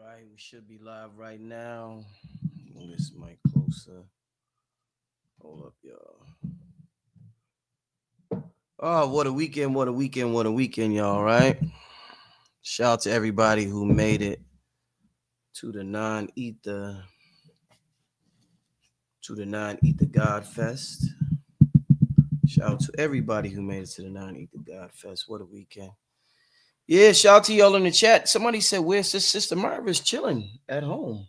right, we should be live right now. Move this mic closer. Hold up, y'all. Oh, what a weekend, what a weekend, what a weekend, y'all, right? Shout out to everybody who made it to the non-ether, to the non-ether God Fest. Shout out to everybody who made it to the non-ether God Fest. What a weekend. Yeah, shout out to y'all in the chat. Somebody said, where's this sister Marva's chilling at home?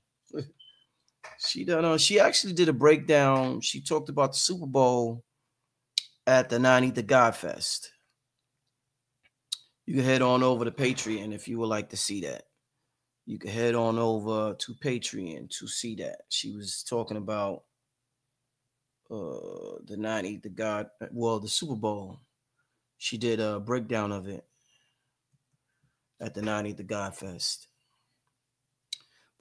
She done she actually did a breakdown. She talked about the Super Bowl at the 90 the God Fest. You can head on over to Patreon if you would like to see that. You can head on over to Patreon to see that. She was talking about the 90 the God, well, the Super Bowl. She did a breakdown of it at the 90 the God Fest.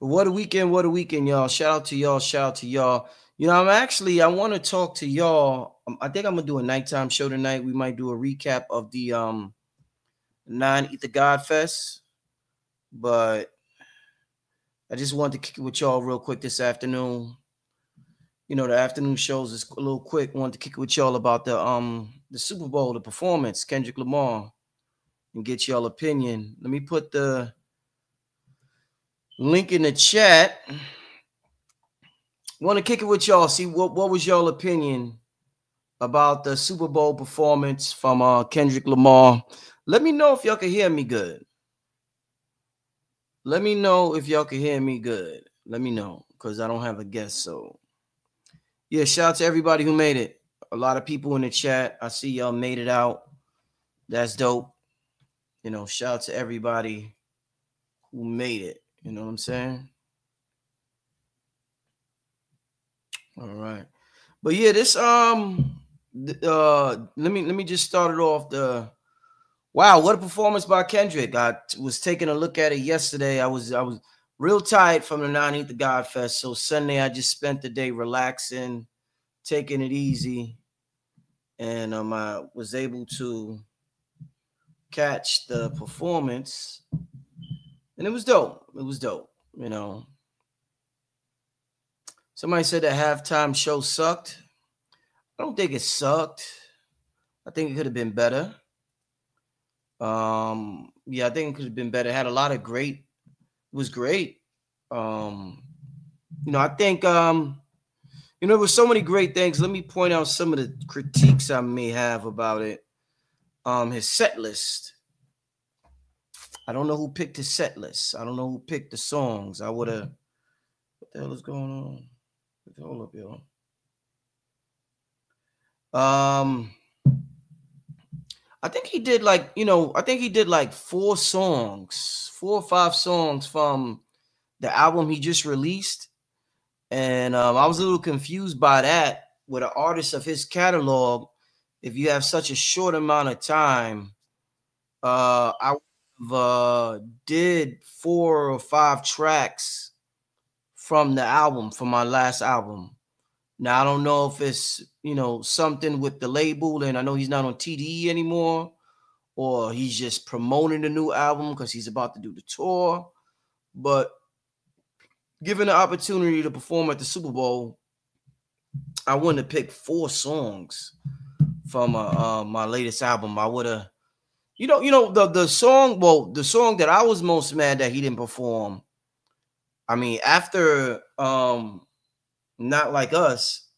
But what a weekend, y'all. Shout out to y'all, shout out to y'all. You know, I want to talk to y'all. I think I'm gonna do a nighttime show tonight. We might do a recap of the non-ether God Fest, but I just wanted to kick it with y'all real quick this afternoon. You know, the afternoon shows is a little quick. Wanted to kick it with y'all about the Super Bowl, the performance, Kendrick Lamar, and get y'all opinion. Let me put the link in the chat. Want to kick it with y'all. See what was y'all opinion about the Super Bowl performance from Kendrick Lamar. Let me know if y'all can hear me good. Let me know if y'all can hear me good. Let me know because I don't have a guest. So, yeah, shout out to everybody who made it. A lot of people in the chat. I see y'all made it out. That's dope. You know, shout out to everybody who made it. You know what I'm saying? All right. But yeah, this let me just start it off. Wow, what a performance by Kendrick. I was taking a look at it yesterday. I was real tired from the 9th the God Fest. So Sunday I just spent the day relaxing, taking it easy. And I was able to catch the performance. And it was dope. It was dope, you know. Somebody said that halftime show sucked. I don't think it sucked. I think it could have been better. Yeah, I think it could have been better. It had a lot of great. It was great. Um, I think there were so many great things. Let me point out some of the critiques I may have about it. His set list. I don't know who picked his set list. I don't know who picked the songs. I would have. What the hell is going on? Hold up, y'all. I think he did like 4 or 5 songs from the album he just released. And I was a little confused by that with an artist of his catalog. If you have such a short amount of time, I did 4 or 5 tracks from the album, from my last album. Now I don't know if it's something with the label, and I know he's not on TDE anymore, or he's just promoting the new album because he's about to do the tour. But given the opportunity to perform at the Super Bowl, I wouldn't have picked 4 songs from my latest album. I would have, the song. Well, the song that I was most mad that he didn't perform. I mean, after Not Like Us,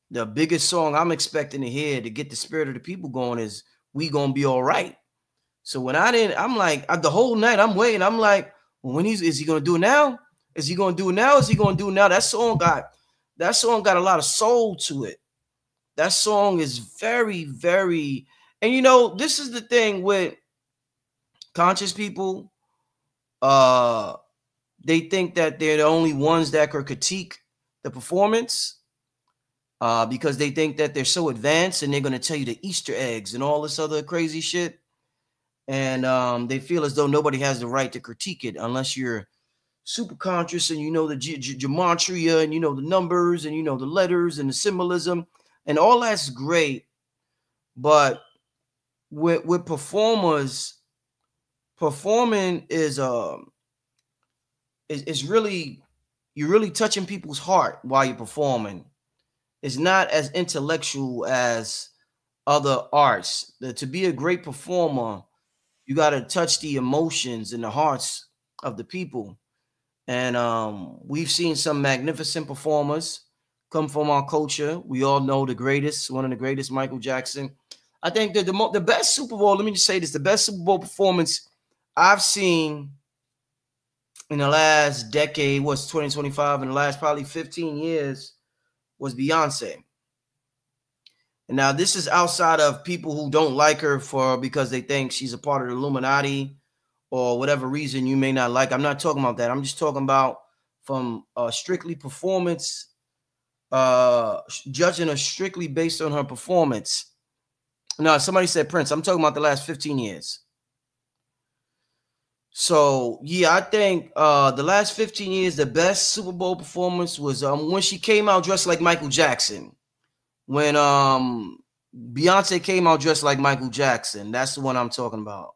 the biggest song I'm expecting to hear to get the spirit of the people going is "We Gonna Be All Right." So when I'm like the whole night I'm waiting. I'm like, well, is he gonna do it now? Is he gonna do it now? Is he gonna do it now? That song got a lot of soul to it. That song is very, very, and this is the thing with conscious people. They think that they're the only ones that could critique the performance. Because they think that they're so advanced and they're going to tell you the Easter eggs and all this other crazy shit. And they feel as though nobody has the right to critique it unless you're super conscious and you know the gematria and you know the numbers and you know the letters and the symbolism and all that's great. But with performers, performing is it's really, you're really touching people's heart while you're performing. It's not as intellectual as other arts. To be a great performer, you got to touch the emotions and the hearts of the people. And we've seen some magnificent performers come from our culture. We all know the greatest, one of the greatest, Michael Jackson. I think that the best Super Bowl, let me just say this, the best Super Bowl performance I've seen in the last decade was 2025, in the last probably 15 years was Beyonce. And now this is outside of people who don't like her for because they think she's a part of the Illuminati or whatever reason you may not like. I'm not talking about that. I'm just talking about from strictly performance, judging her strictly based on her performance. Now, somebody said Prince. I'm talking about the last 15 years. So, yeah, I think the last 15 years, the best Super Bowl performance was when she came out dressed like Michael Jackson. When Beyonce came out dressed like Michael Jackson. That's the one I'm talking about.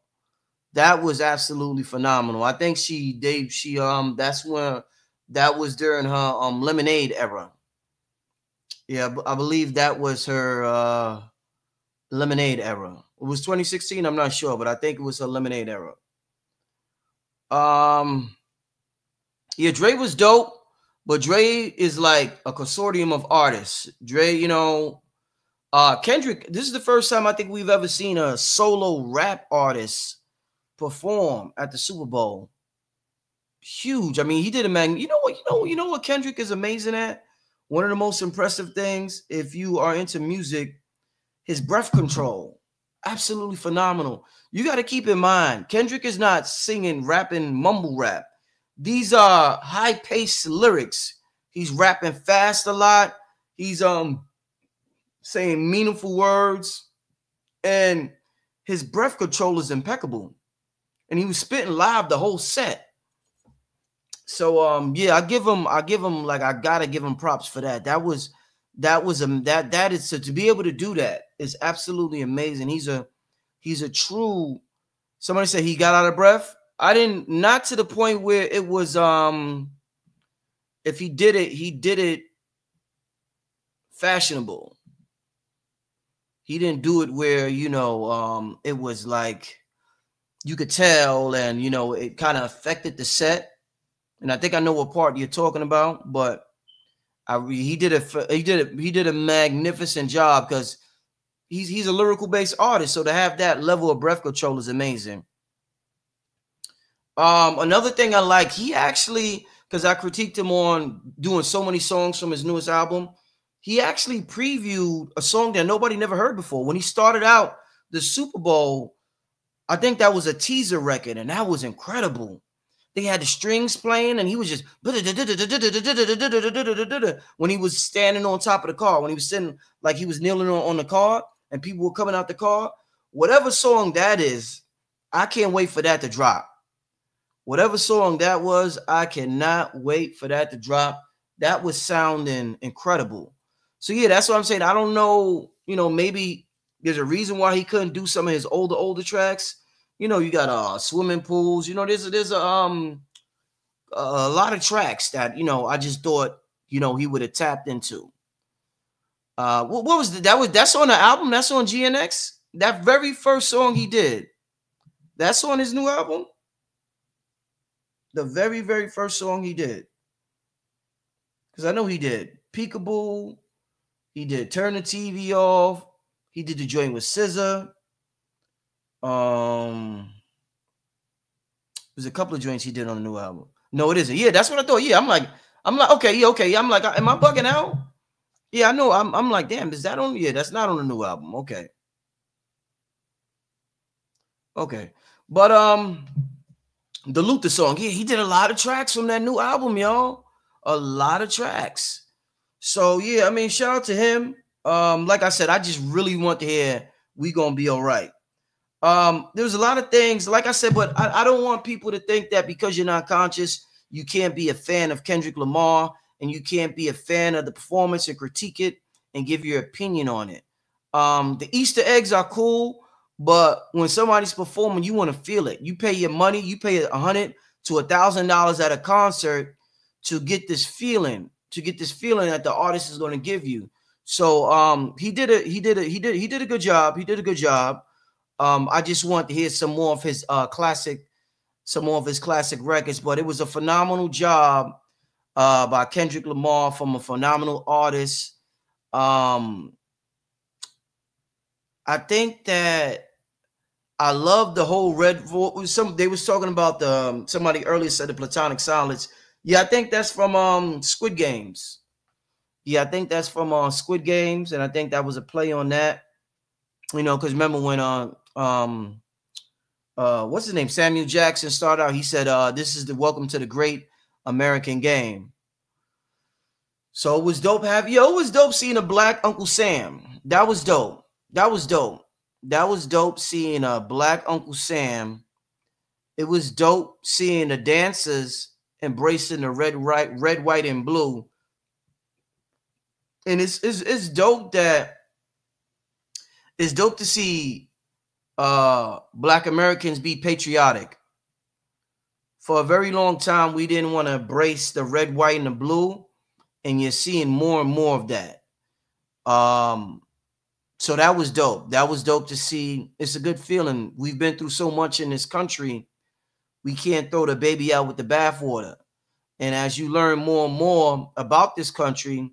That was absolutely phenomenal. I think that's when that was during her Lemonade era. Yeah, I believe that was her Lemonade era. It was 2016, I'm not sure, but I think it was her Lemonade era. Yeah, Dre was dope, but Dre is like a consortium of artists. Dre, Kendrick, this is the first time I think we've ever seen a solo rap artist perform at the Super Bowl. Huge. I mean, he did a man. You know what Kendrick is amazing at? One of the most impressive things, if you are into music, his breath control. Absolutely phenomenal. You got to keep in mind, Kendrick is not singing, rapping, mumble rap. These are high-paced lyrics. He's rapping fast a lot. He's saying meaningful words, and his breath control is impeccable. And he was spitting live the whole set. So yeah, I gotta give him props for that. That is to be able to do that is absolutely amazing. He's a true. Somebody said he got out of breath. I didn't, not to the point where it was if he did it fashionable. He didn't do it where it was like you could tell, and it kind of affected the set. And I think I know what part you're talking about, but he did a magnificent job because he's a lyrical based artist. So to have that level of breath control is amazing. Another thing I like, he actually, because I critiqued him on doing so many songs from his newest album, he actually previewed a song that nobody never heard before. When he started out the Super Bowl, I think that was a teaser record, and that was incredible. They had the strings playing, and he was just when he was standing on top of the car, when he was sitting like he was kneeling on the car, and people were coming out the car. Whatever song that is, I can't wait for that to drop. Whatever song that was, I cannot wait for that to drop. That was sounding incredible. So yeah, that's what I'm saying. I don't know, maybe there's a reason why he couldn't do some of his older tracks. You got swimming pools. There's a lot of tracks that I just thought he would have tapped into. What was that's on the album? That's on GNX. That very first song he did. That's on his new album. The very, very first song he did. Because I know he did Peekaboo. He did Turn the TV Off. He did the joint with SZA. There's a couple of joints he did on the new album. No, it isn't. Yeah, that's what I thought. Yeah, I'm like, okay, yeah, okay. I'm like, am I bugging out? Yeah, I know. I'm like, damn, is that on? Yeah, that's not on the new album. Okay. Okay. But the Luther song, yeah, he did a lot of tracks from that new album, y'all. A lot of tracks. So yeah, I mean, shout out to him. Like I said, I just really want to hear We Gonna Be All Right. There's a lot of things, like I said, but I don't want people to think that because you're not conscious, you can't be a fan of Kendrick Lamar and you can't be a fan of the performance and critique it and give your opinion on it. The Easter eggs are cool, but when somebody's performing, you want to feel it. You pay your money, you pay $100, to $1,000 at a concert to get this feeling, that the artist is going to give you. So he did a good job. He did a good job. I just want to hear some more of his classic records, but it was a phenomenal job by Kendrick Lamar from a phenomenal artist. I think that I love the whole red. They was talking about the somebody earlier said the platonic silence. Yeah, I think that's from Squid Games. Yeah, I think that's from Squid Games, and I think that was a play on that. You know, because remember when what's his name? Samuel Jackson started out. He said, "This is the welcome to the great American game." So it was dope. It was dope seeing a black Uncle Sam. That was dope. That was dope. That was dope seeing a black Uncle Sam. It was dope seeing the dancers embracing the red, white, and blue. And it's dope that it's dope to see black Americans be patriotic. For a very long time, we didn't want to embrace the red, white, and the blue, and you're seeing more and more of that. So that was dope. That was dope to see. It's a good feeling. We've been through so much in this country. We can't throw the baby out with the bathwater. And as you learn more and more about this country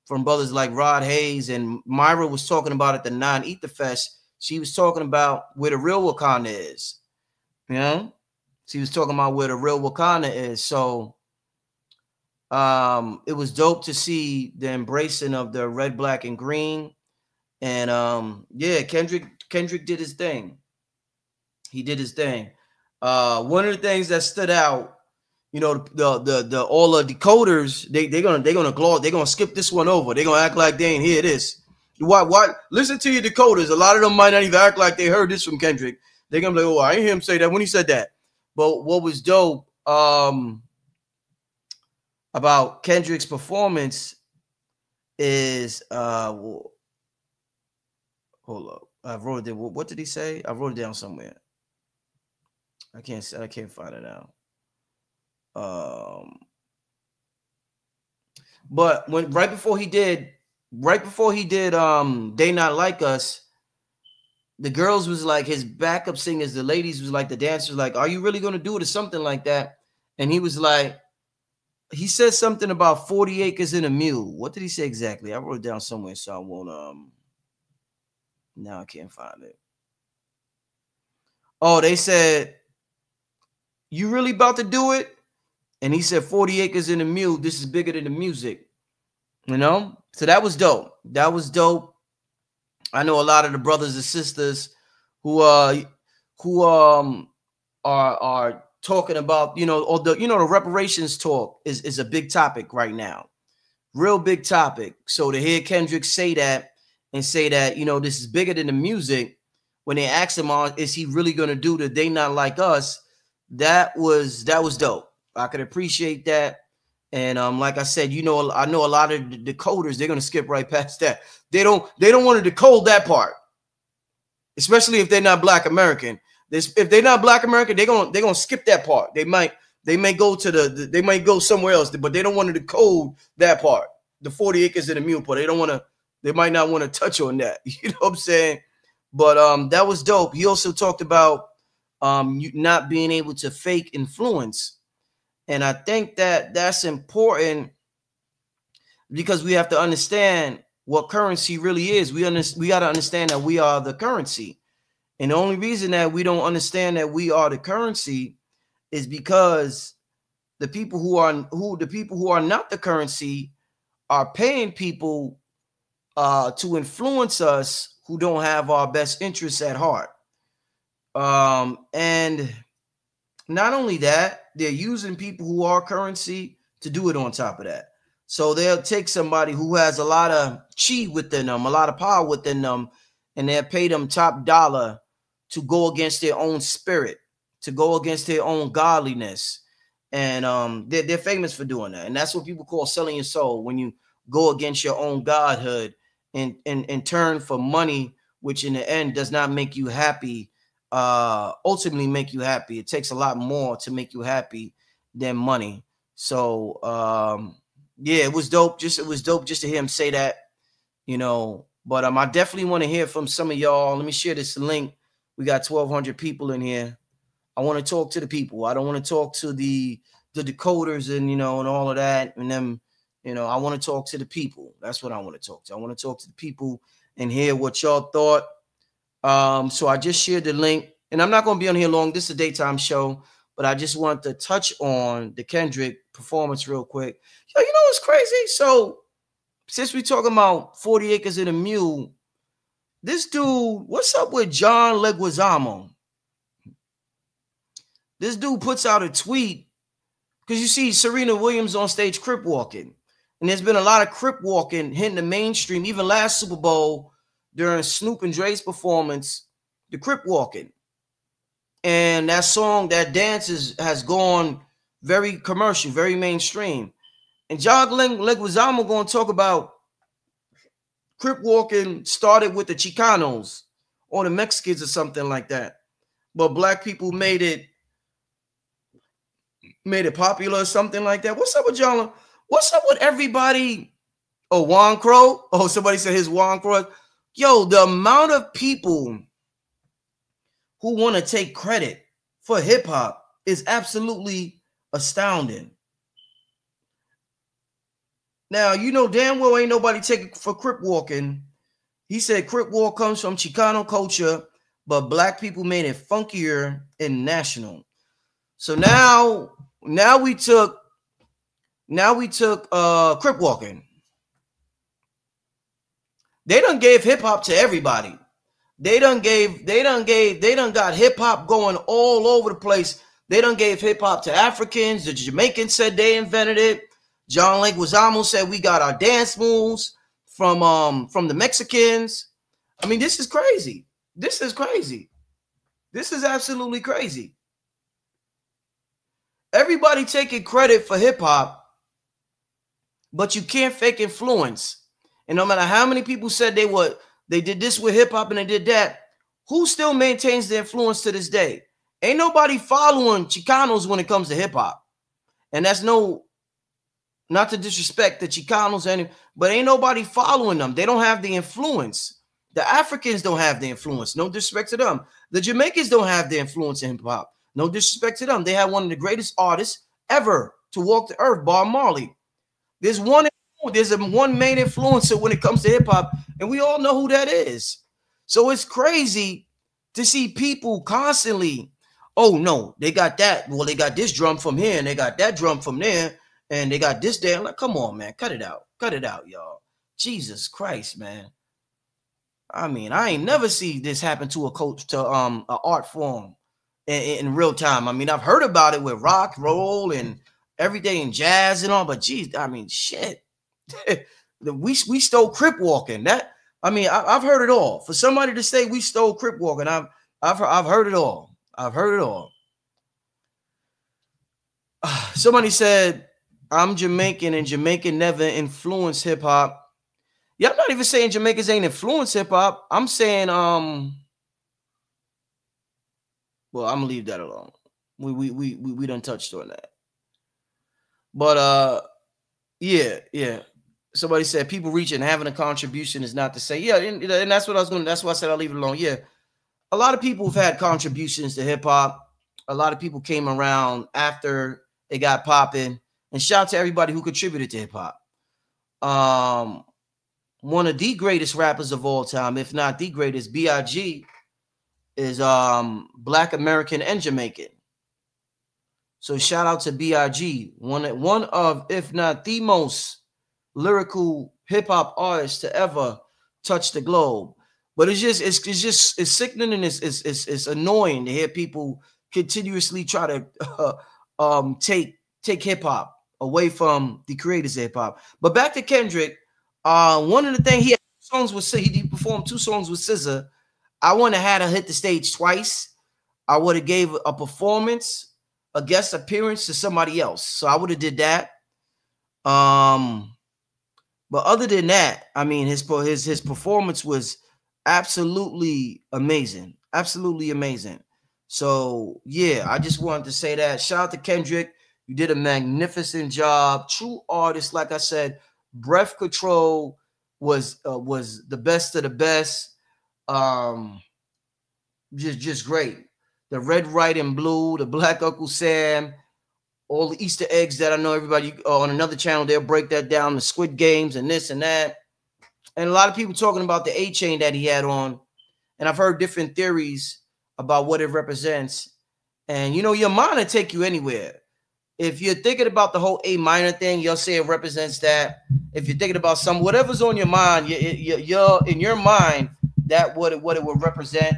from brothers like Rod Hayes, and Myra was talking about at the Non-Ether Fest, she was talking about where the real Wakanda is. You know? She was talking about where the real Wakanda is. So it was dope to see the embracing of the red, black, and green. And yeah, Kendrick did his thing. He did his thing. One of the things that stood out, you know, the all the decoders, they're gonna skip this one over. They're gonna act like they ain't hear this. Why listen to your decoders? A lot of them might not even act like they heard this from Kendrick. They're gonna be like, oh, I ain't hear him say that when he said that. But what was dope about Kendrick's performance is hold up. I wrote it. What did he say? I wrote it down somewhere. I can't find it now. But when right before he did They Not Like Us, the girls was like, his backup singers, the ladies was like, the dancers like, are you really gonna do it or something like that? And he was like, he said something about 40 acres and a mule. What did he say exactly? I wrote it down somewhere, so I won't now I can't find it. Oh, they said, you really about to do it? And he said 40 acres and a mule. This is bigger than the music. You know? So that was dope. That was dope. I know a lot of the brothers and sisters who are talking about, you know, or the reparations talk is a big topic right now. Real big topic. So to hear Kendrick say that and say that, you know, this is bigger than the music, when they asked him, is he really going to do the They Not Like Us? That was dope. I could appreciate that. And like I said, you know, I know a lot of the decoders, they're going to skip right past that. They don't want to decode that part, especially if they're not Black American. If they're not Black American, they're gonna skip that part. They may go to they might go somewhere else, but they don't want to decode that part, the 40 acres and a mule part. They might not want to touch on that. You know what I'm saying? But that was dope. He also talked about you not being able to fake influence. And I think that that's important because we have to understand what currency really is. We got to understand that we are the currency. And the only reason that we don't understand that we are the currency is because the people who are not the currency are paying people to influence us who don't have our best interests at heart. And not only that, they're using people who are currency to do it on top of that. So they'll take somebody who has a lot of chi within them, a lot of power within them, and they'll pay them top dollar to go against their own spirit, to go against their own godliness. And they're famous for doing that. And that's what people call selling your soul, when you go against your own godhood and turn for money, which in the end does not make you happy ultimately make you happy. It takes a lot more to make you happy than money. So yeah, it was dope. It was dope just to hear him say that, you know. But I definitely want to hear from some of y'all. Let me share this link. We got 1,200 people in here. I want to talk to the people. I don't want to talk to the decoders and, you know, and all of that. And them, you know, I want to talk to the people. That's what I want to talk to. I want to talk to the people and hear what y'all thought. So I just shared the link, and I'm not going to be on here long. This is a daytime show, but I just want to touch on the Kendrick performance real quick. Yo, you know what's crazy? So since we talking about 40 Acres and a Mule, this dude, what's up with John Leguizamo? This dude puts out a tweet because you see Serena Williams on stage crip walking. And there's been a lot of crip walking hitting the mainstream, even last Super Bowl during Snoop and Dre's performance, the crip walking. And that song, that dance has gone very commercial, very mainstream. And John Leguizamo going to talk about crip walking started with the Chicanos or the Mexicans or something like that. But black people made it popular or something like that. What's up with John? What's up with everybody? Oh, Juan Crow? Oh, somebody said his Juan Crow. Yo, the amount of people who want to take credit for hip hop is absolutely astounding. Now, you know damn well ain't nobody taking for crip walking. He said crip walk comes from Chicano culture, but black people made it funkier and national. So now we took crip walking. They done gave hip hop to everybody. They done got hip hop going all over the place. They done gave hip hop to Africans. The Jamaicans said they invented it. John Leguizamo said we got our dance moves from the Mexicans. I mean, this is crazy. This is crazy. This is absolutely crazy. Everybody taking credit for hip hop, but you can't fake influence. And no matter how many people said they did this with hip hop and they did that, who still maintains the influence to this day? Ain't nobody following Chicanos when it comes to hip hop. And that's not to disrespect the Chicanos, but ain't nobody following them. They don't have the influence. The Africans don't have the influence. No disrespect to them. The Jamaicans don't have the influence in hip hop. No disrespect to them. They have one of the greatest artists ever to walk the earth, Bob Marley. There's one main influencer when it comes to hip hop, and we all know who that is. So it's crazy to see people constantly, oh no, they got that. Well, they got this drum from here, and they got that drum from there, and they got this there. Like, come on, man, cut it out, y'all. Jesus Christ, man. I mean, I ain't never see this happen to an art form in real time. I mean, I've heard about it with rock, roll, and everything, and jazz and all, but geez, I mean, shit. we stole crip walking. That, I mean, I've heard it all. For somebody to say we stole crip walking, I've heard it all. I've heard it all. Somebody said I'm Jamaican and Jamaican never influenced hip hop. Yeah, I'm not even saying Jamaicans ain't influenced hip hop. I'm saying well, I'm gonna leave that alone. We done touched on that. But yeah. Somebody said people reaching having a contribution is not to say, yeah, and that's what I was going to, that's why I said I'll leave it alone. Yeah. A lot of people have had contributions to hip hop. A lot of people came around after it got popping, and shout out to everybody who contributed to hip hop. One of the greatest rappers of all time, if not the greatest, B.I.G., is Black American and Jamaican. So shout out to B.I.G., one of, if not the most lyrical hip hop artists to ever touch the globe. But it's sickening, and it's annoying to hear people continuously try to take hip hop away from the creators of hip hop. But back to Kendrick, one of the things he performed 2 songs with SZA. I wouldn't have had her hit the stage twice. I would have gave a performance, a guest appearance to somebody else. So I would have did that. But other than that, I mean, his performance was absolutely amazing. Absolutely amazing. So yeah, I just wanted to say that. Shout out to Kendrick. You did a magnificent job. True artist, like I said, Breath Control was the best of the best. Um, just great. The Red, White, and Blue, the Black Uncle Sam, all the Easter eggs that I know everybody on another channel, they'll break that down, the Squid Games and this and that. And a lot of people talking about the A chain that he had on. And I've heard different theories about what it represents. And you know, your mind will take you anywhere. If you're thinking about the whole A minor thing, you'll say it represents that. If you're thinking about some whatever's on your mind, you're in your mind that what it would represent.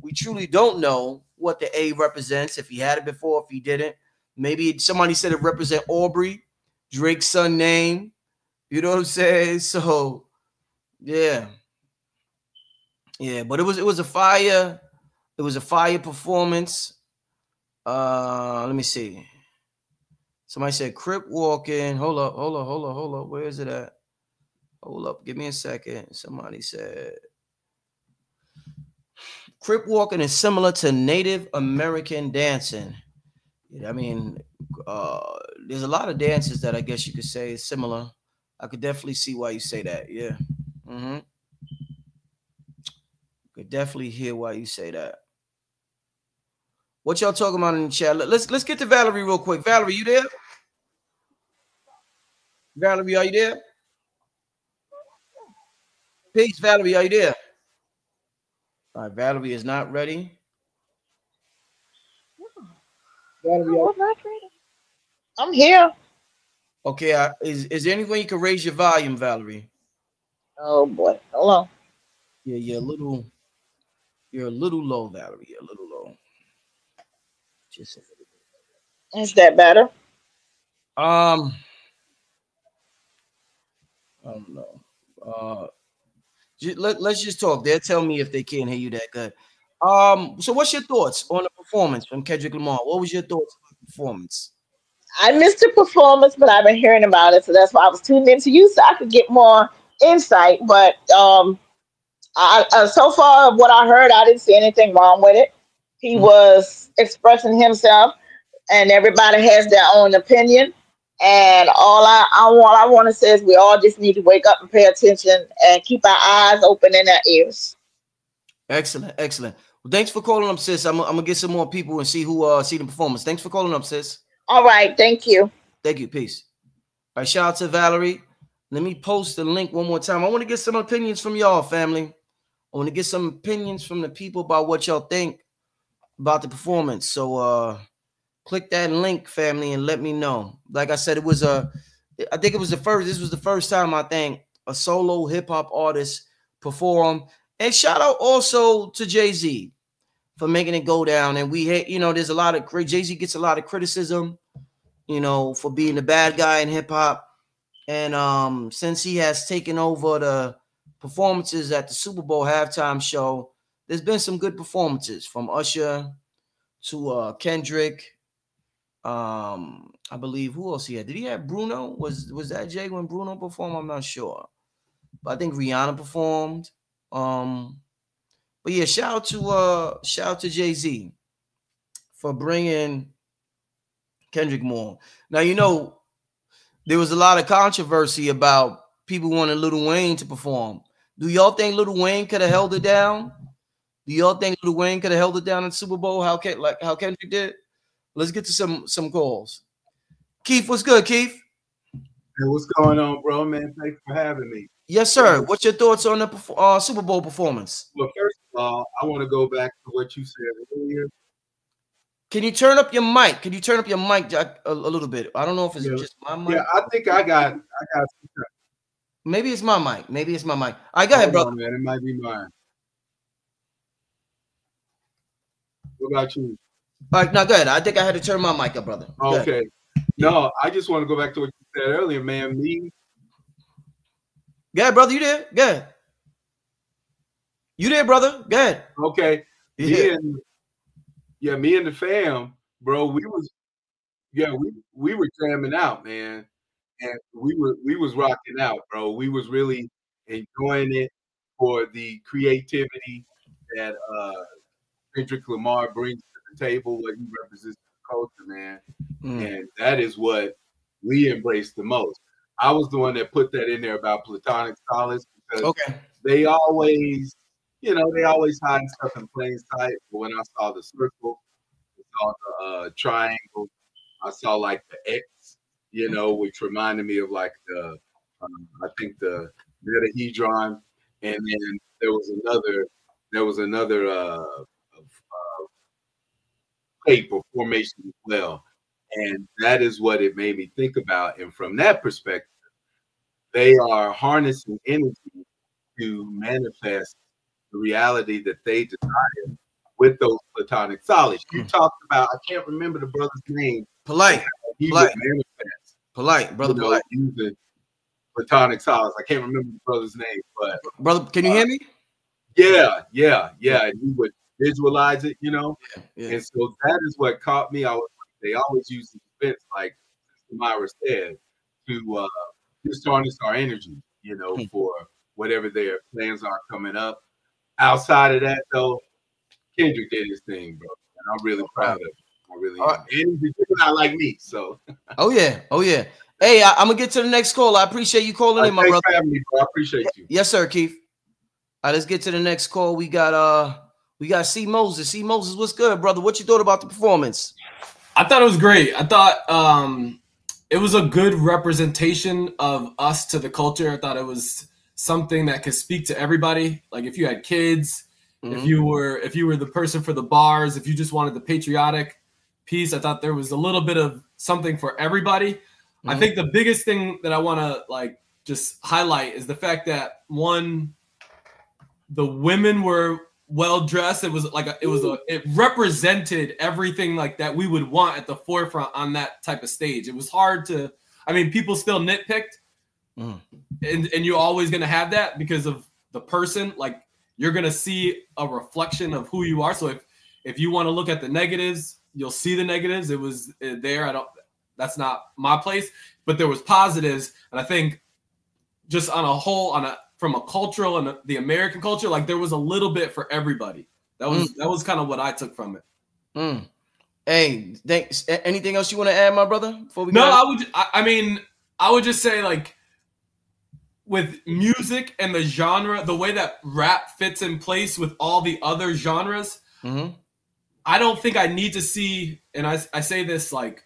We truly don't know what the A represents. If he had it before, if he didn't, maybe somebody said it represent Aubrey, Drake's son name. You know what I'm saying? So yeah, yeah. But it was a fire. It was a fire performance. Let me see. Somebody said Crip walking. Hold up, hold up, hold up, hold up. Where is it at? Hold up, give me a second. Somebody said Crip walking is similar to Native American dancing. I mean, there's a lot of dances that I guess you could say is similar. I could definitely see why you say that. Yeah. Mm-hmm. Could definitely hear why you say that. What y'all talking about in the chat? Let's get to Valerie real quick. Valerie, you there? Valerie, are you there? Peace, Valerie, are you there? All right, Valerie is not ready. Valerie, Oh, was I ready? I'm here. okay. Is there any way you can raise your volume, Valerie? Oh boy. Hold on. Yeah, you're a little low, Valerie. You're a little low. Just a little Is that better? bit. I don't know. Let's just talk. They'll tell me if they can't hear you that good. So what's your thoughts on the performance from Kendrick Lamar? What was your thoughts on the performance? I missed the performance, but I've been hearing about it, so that's why I was tuning into you so I could get more insight. But so far, what I heard, I didn't see anything wrong with it. He Mhm. was expressing himself, and everybody has their own opinion. And all I want to say is we all just need to wake up and pay attention and keep our eyes open and our ears. Excellent, excellent. Well, thanks for calling up, sis. I'm gonna get some more people and see who see the performance. Thanks for calling up, sis. All right, thank you. Thank you. Peace. All right, shout out to Valerie. Let me post the link one more time. I want to get some opinions from y'all, family. I want to get some opinions from the people about what y'all think about the performance. So click that link, family, and let me know. Like I said, I think it was the first, this was the first time I think a solo hip hop artist performed. And shout out also to Jay-Z for making it go down. And we hate, there's a lot of Jay-Z gets a lot of criticism, for being the bad guy in hip hop. And since he has taken over the performances at the Super Bowl halftime show, there's been some good performances from Usher to Kendrick. I believe who else he had? Did he have Bruno? Was that Jay when Bruno performed? I'm not sure, but I think Rihanna performed. Um, but yeah, shout out to Jay Z for bringing Kendrick more. Now there was a lot of controversy about people wanting Lil Wayne to perform. Do y'all think Lil Wayne could have held it down? Do y'all think Lil Wayne could have held it down in the Super Bowl? How Kendrick did? Let's get to some calls. Keith, what's good, Keith? Hey, what's going on, bro? Man, thanks for having me. Yes, sir. What's your thoughts on the Super Bowl performance? Well, first of all, I want to go back to what you said earlier. Can you turn up your mic? Can you turn up your mic Jack, a little bit? I don't know if it's Yeah, just my yeah, mic. I think I got. Maybe it's my mic. Maybe it's my mic. All right, go ahead, Hold brother. on, man. It might be mine. What about you? All right, now go ahead. I think I had to turn my mic up, brother. Go ahead. Okay. No, I just want to go back to what you said earlier, man. Go ahead, brother. You there? Go ahead. You there, brother? Go ahead. Okay. Yeah. Me and the fam, bro. We were jamming out, man, and we was rocking out, bro. We was really enjoying it for the creativity that Kendrick Lamar brings to the table, what he represents to the culture, man. And that is what we embrace the most. I was the one that put that in there about platonic solace because they always, they always hide stuff in plain sight. But when I saw the circle, I saw the triangle, I saw like the X, which reminded me of like the, I think the metahedron, and then there was another shape or formation as well. And that is what it made me think about. And from that perspective, they are harnessing energy to manifest the reality that they desire with those platonic solids. You talked about, I can't remember the brother's name. Polite. He would manifest. Polite, brother. Polite. Using platonic solids. I can't remember the brother's name, but brother, can you hear me? Yeah. And he would visualize it, And so that is what caught me. They always use these events, like Myra said, to just harness our energy, for whatever their plans are coming up. Outside of that, though, Kendrick did his thing, bro, and I'm really proud of him. I really am. And he's not like me, so. Oh yeah. Hey, I'm gonna get to the next call. I appreciate you calling in, my brother. Thanks for having me, bro. I appreciate you. Yes, sir, Keith. All right, let's get to the next call. We got C. Moses. C. Moses, what's good, brother? What you thought about the performance? I thought it was great. I thought it was a good representation of us to the culture. I thought it was something that could speak to everybody. Like if you had kids, if you were the person for the bars, if you just wanted the patriotic piece, I thought there was a little bit of something for everybody. I think the biggest thing that I want to just highlight is the fact that the women were well dressed. It represented everything like that we would want at the forefront on that type of stage. It was hard to, people still nitpicked, and you're always going to have that because of the person. Like you're going to see a reflection of who you are. So if you want to look at the negatives, you'll see the negatives. It was there. That's not my place, but there was positives. And I think just on a whole, from a cultural and the American culture, like there was a little bit for everybody. That was kind of what I took from it. Hey, thanks. Anything else you want to add, my brother? Before we I would just say, like, with music and the genre, the way that rap fits in place with all the other genres, I don't think I need to see, and I say this, like,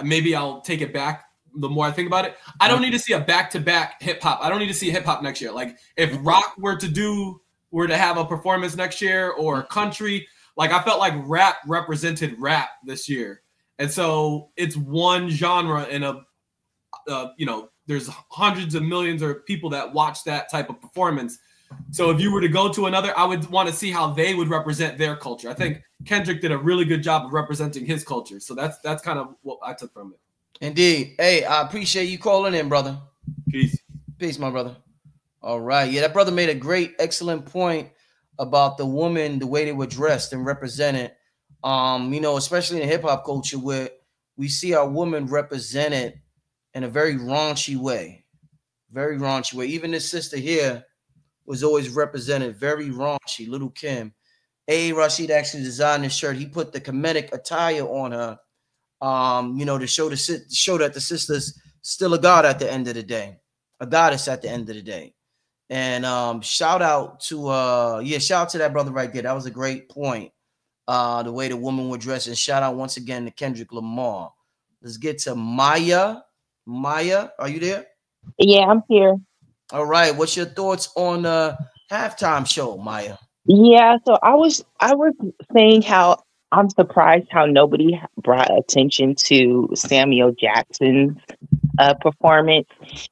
maybe I'll take it back the more I think about it. I don't need to see a back-to-back hip-hop. I don't need to see hip-hop next year. Like, if rock were to have a performance next year, or country, like, I felt like rap represented rap this year. And so it's one genre in there's hundreds of millions of people that watch that type of performance. So if you were to go to another, I would want to see how they would represent their culture. I think Kendrick did a really good job of representing his culture. So that's kind of what I took from it. Indeed. Hey, I appreciate you calling in, brother. Peace, my brother. All right. Yeah, that brother made a great, excellent point about the woman, the way they were dressed and represented. Especially in the hip hop culture, where we see our women represented in a very raunchy way. Very raunchy way. Even this sister here was always represented very raunchy. Little Kim. Rashid actually designed this shirt. He put the comedic attire on her. To show that the sister's still a god at the end of the day, a goddess at the end of the day. And shout out to that brother right there. That was a great point. The way the woman were dressed. And shout out once again to Kendrick Lamar. Let's get to Maya. Maya, are you there? Yeah, I'm here. All right. What's your thoughts on the halftime show, Maya? Yeah, so I was saying how I'm surprised how nobody brought attention to Samuel Jackson's performance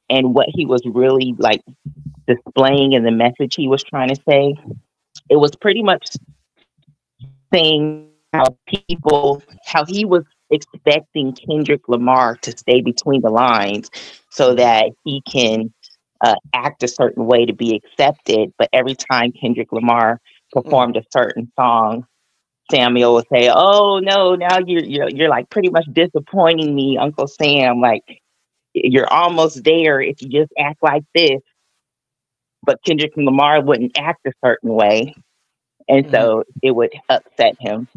and what he was really like displaying and the message he was trying to say. It was pretty much saying how he was expecting Kendrick Lamar to stay between the lines so that he can act a certain way to be accepted. But every time Kendrick Lamar performed a certain song, Samuel would say, "Oh no, now you're like pretty much disappointing me, Uncle Sam. Like you're almost there if you just act like this." but Kendrick Lamar wouldn't act a certain way, and so it would upset him.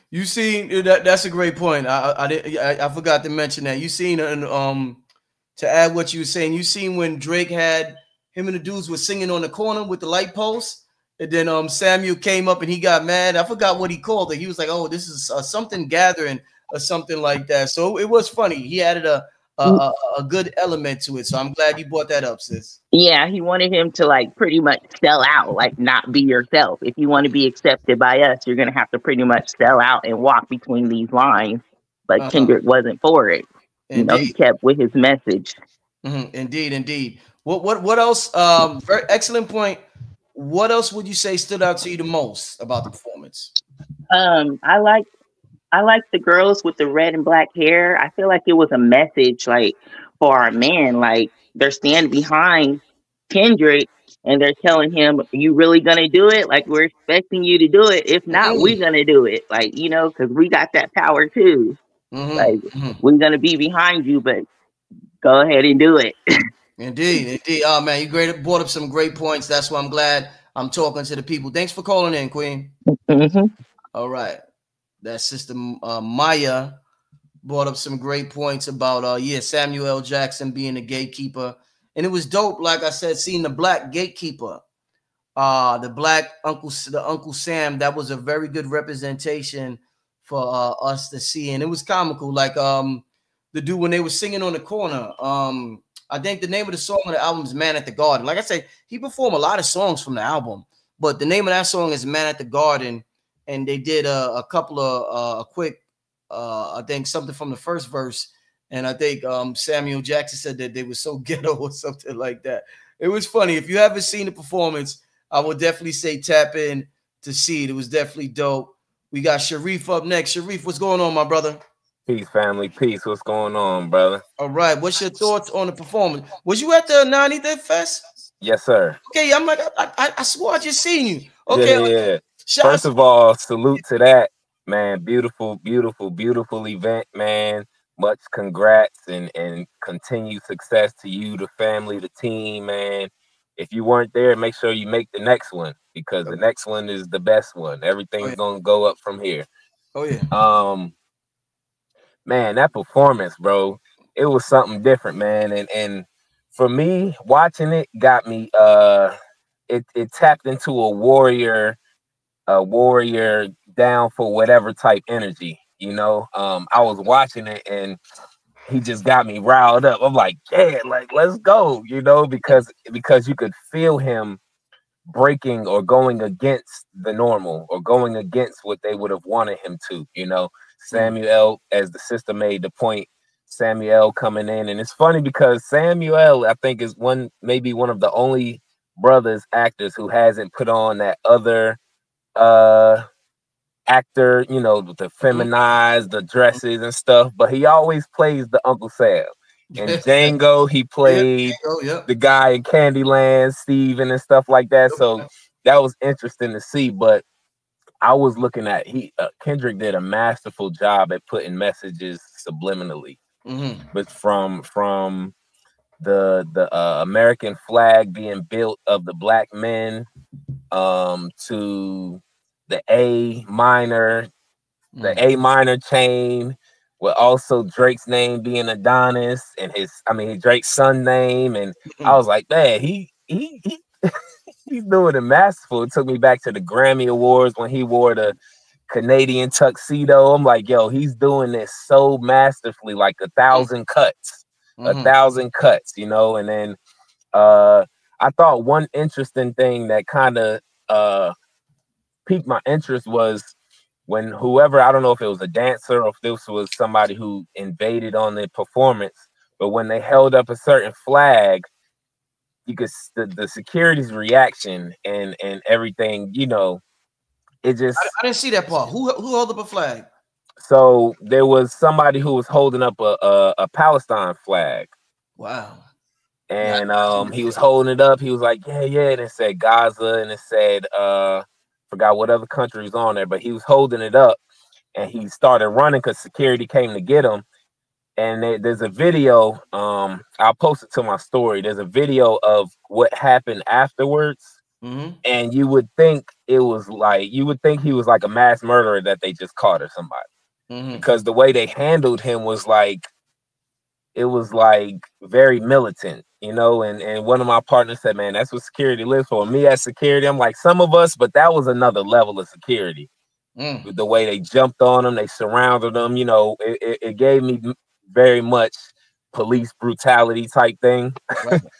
You seen that? That's a great point. I forgot to mention that. You seen to add what you were saying. You seen when Drake had him and the dudes were singing on the corner with the light post, and then Samuel came up and he got mad. I forgot what he called it. He was like, "Oh, this is something gathering or something like that." So it was funny. He added a good element to it. So I'm glad you brought that up, sis. Yeah, he wanted him to like pretty much sell out, like not be yourself. If you want to be accepted by us, you're gonna have to pretty much sell out and walk between these lines. But Kendrick wasn't for it. You know, he kept with his message. Indeed, indeed. What else? Very excellent point. What else would you say stood out to you the most about the performance? I like the girls with the red and black hair. I feel like it was a message, like for our men, like they're standing behind Kendrick and they're telling him, "You really gonna do it? Like we're expecting you to do it. If not, we're gonna do it. Like you know, because we got that power too. Like we're gonna be behind you, but go ahead and do it." Indeed, indeed. Oh man, you brought up some great points. That's why I'm glad I'm talking to the people. Thanks for calling in, Queen. All right. That sister Maya brought up some great points about Samuel L. Jackson being a gatekeeper. And it was dope, like I said, seeing the black gatekeeper. The Uncle Sam, that was a very good representation for us to see. And it was comical. Like the dude when they were singing on the corner. I think the name of the song on the album is Man at the Garden. Like I said, he performed a lot of songs from the album, but the name of that song is Man at the Garden. And they did a couple of quick, I think something from the first verse. And I think Samuel Jackson said that they were so ghetto or something like that. It was funny. If you haven't seen the performance, I would definitely say tap in to see it. It was definitely dope. We got Sharif up next. Sharif, what's going on, my brother? Peace, family. Peace. What's going on, brother? All right. What's your thoughts on the performance? Was you at the 95th Fest? Yes, sir. Okay. I'm like, I swore I just seen you. Okay. Yeah. First of all, salute to that, man. Beautiful, beautiful, beautiful event, man. Much congrats and continued success to you, the family, the team, man. If you weren't there, make sure you make the next one because the next one is the best one. Everything's gonna go up from here. Oh yeah. Man, that performance, bro, it was something different, man. And for me, watching it got me it tapped into a warrior down for whatever type energy, you know. I was watching it and he just got me riled up. I'm like, yeah, like let's go, you know, because you could feel him breaking or going against the normal or going against what they would have wanted him to, you know. Samuel, as the sister made the point, Samuel coming in, and it's funny because Samuel, I think, is maybe one of the only brothers actors who hasn't put on that other actor, you know, the feminized, the dresses and stuff, but he always plays the Uncle Sam. In Django, he played the guy in Candyland, Steven and stuff like that. So that was interesting to see. But I was looking at Kendrick did a masterful job at putting messages subliminally, but from the American flag being built of the black men to the A minor chain, with also Drake's name being Adonis and Drake's son name, and I was like, man, he's doing it masterful. It took me back to the Grammy Awards when he wore the Canadian tuxedo. I'm like, yo, he's doing this so masterfully, like 1,000 cuts, 1,000 cuts, you know. And then I thought one interesting thing that kind of piqued my interest was when whoever, I don't know if it was a dancer or if this was somebody who invaded on the performance, but when they held up a certain flag, you could the security's reaction and everything, you know, it just I didn't see that part. Who held up a flag? So there was somebody who was holding up a Palestine flag. Wow. And he was holding it up. He was like, yeah, and it said Gaza and it said forgot what other country was on there, but he was holding it up and he started running because security came to get him. and there's a video. I'll post it to my story. There's a video of what happened afterwards, and you would think he was like a mass murderer that they just caught or somebody, because the way they handled him was like, it was like very militant, you know. And one of my partners said, "Man, that's what security lives for." Me as security, I'm like, some of us, but that was another level of security. The way they jumped on him, they surrounded him, you know, it gave me very much police brutality type thing.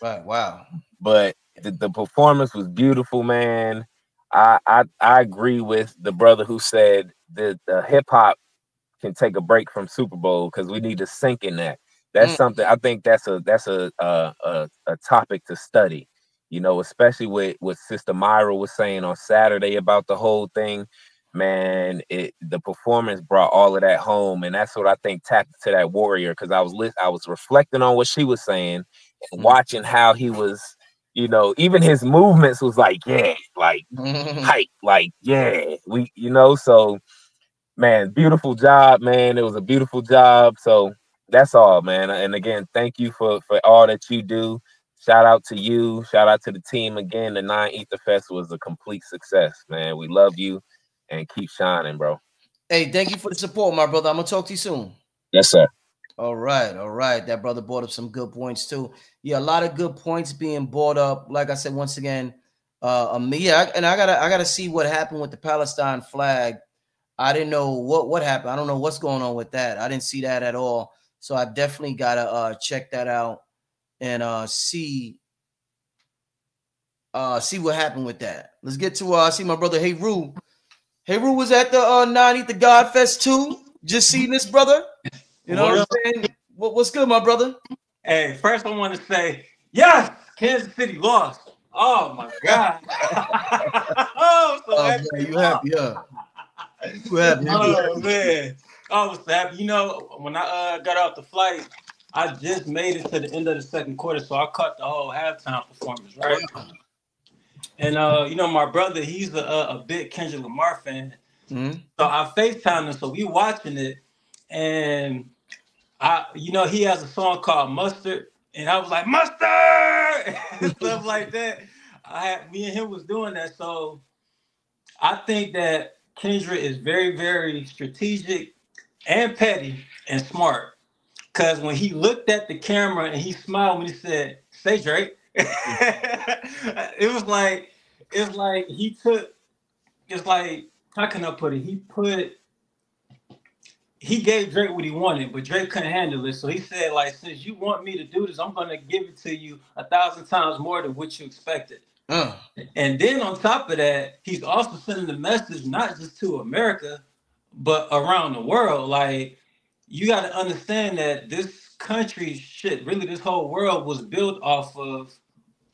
Right. Wow. But the performance was beautiful, man. I agree with the brother who said that hip hop can take a break from Super Bowl, because we need to sink in that. That's something, I think that's a topic to study, you know, especially with what Sister Myra was saying on Saturday about the whole thing. Man, the performance brought all of that home, and that's what I think tapped to that warrior, because I was reflecting on what she was saying and watching how he was, you know, even his movements was like, yeah, like hype, like, yeah, we, you know. So man, beautiful job, man. It was a beautiful job. So that's all, man. And again, thank you for all that you do. Shout out to you. Shout out to the team again. The 9 Ether Fest was a complete success, man. We love you. And keep shining, bro. Hey, thank you for the support, my brother. I'm gonna talk to you soon. Yes, sir. All right. That brother brought up some good points too. Yeah, a lot of good points being brought up. Like I said, once again, I gotta see what happened with the Palestine flag. I didn't know what happened. I don't know what's going on with that. I didn't see that at all. So I definitely gotta check that out and see what happened with that. Let's get to see my brother Hey Rue. Hey, Rue was at the 9 the God Fest too. Just seen this, brother. You know what I'm saying? What's good, my brother? Hey, first I want to say, yes, Kansas City lost. Oh my God. Man, you happy, huh? You happy? Oh man, I was happy. You know, when I got off the flight, I just made it to the end of the second quarter, so I caught the whole halftime performance, right? Wow. And you know, my brother, he's a big Kendrick Lamar fan. So I FaceTimed him, so we watching it, and you know, he has a song called Mustard, and I was like, Mustard, and stuff like that. Me and him was doing that, so I think that Kendrick is very, very strategic and petty and smart. Because when he looked at the camera and he smiled when he said, "Say Drake," it's like he took. It's like, how can I put it? He gave Drake what he wanted, but Drake couldn't handle it. So he said, like, since you want me to do this, I'm gonna give it to you 1,000 times more than what you expected. And then on top of that, he's also sending the message not just to America, but around the world. Like, you got to understand that this country, really this whole world was built off of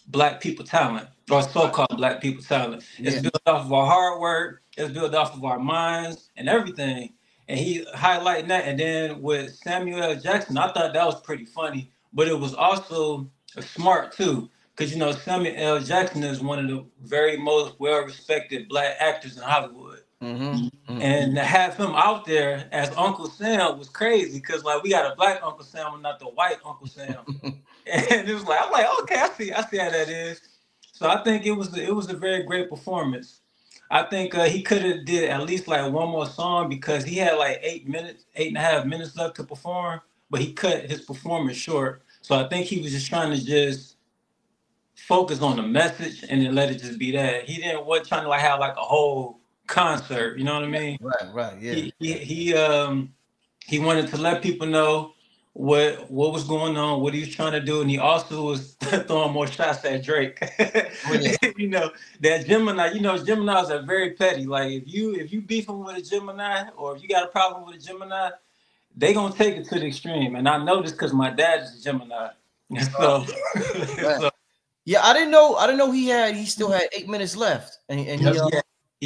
Black people talent, or so-called Black people talent. Yeah. It's built off of our hard work. It's built off of our minds and everything. And he highlighting that. And then with Samuel L. Jackson, I thought that was pretty funny, but it was also smart too. Because, you know, Samuel L. Jackson is one of the very most well-respected Black actors in Hollywood. And to have him out there as Uncle Sam was crazy, because, like, we got a Black Uncle Sam and not the white Uncle Sam. And it was like, I'm like, okay, I see how that is. So I think it was a very great performance. I think he could have did at least like one more song, because he had like 8.5 minutes left to perform, but he cut his performance short. So I think he was just trying to just focus on the message and then let it just be that. He didn't want trying to like have like a whole concert, you know what I mean? Right, yeah. He wanted to let people know what was going on, what he was trying to do, and he also was throwing more shots at Drake. You know, that Gemini, you know, Geminis are very petty. Like, if you beefing with a Gemini, or if you got a problem with a Gemini, they gonna take it to the extreme. And I know this because my dad is a Gemini. So, yeah, I didn't know he still had 8 minutes left, and he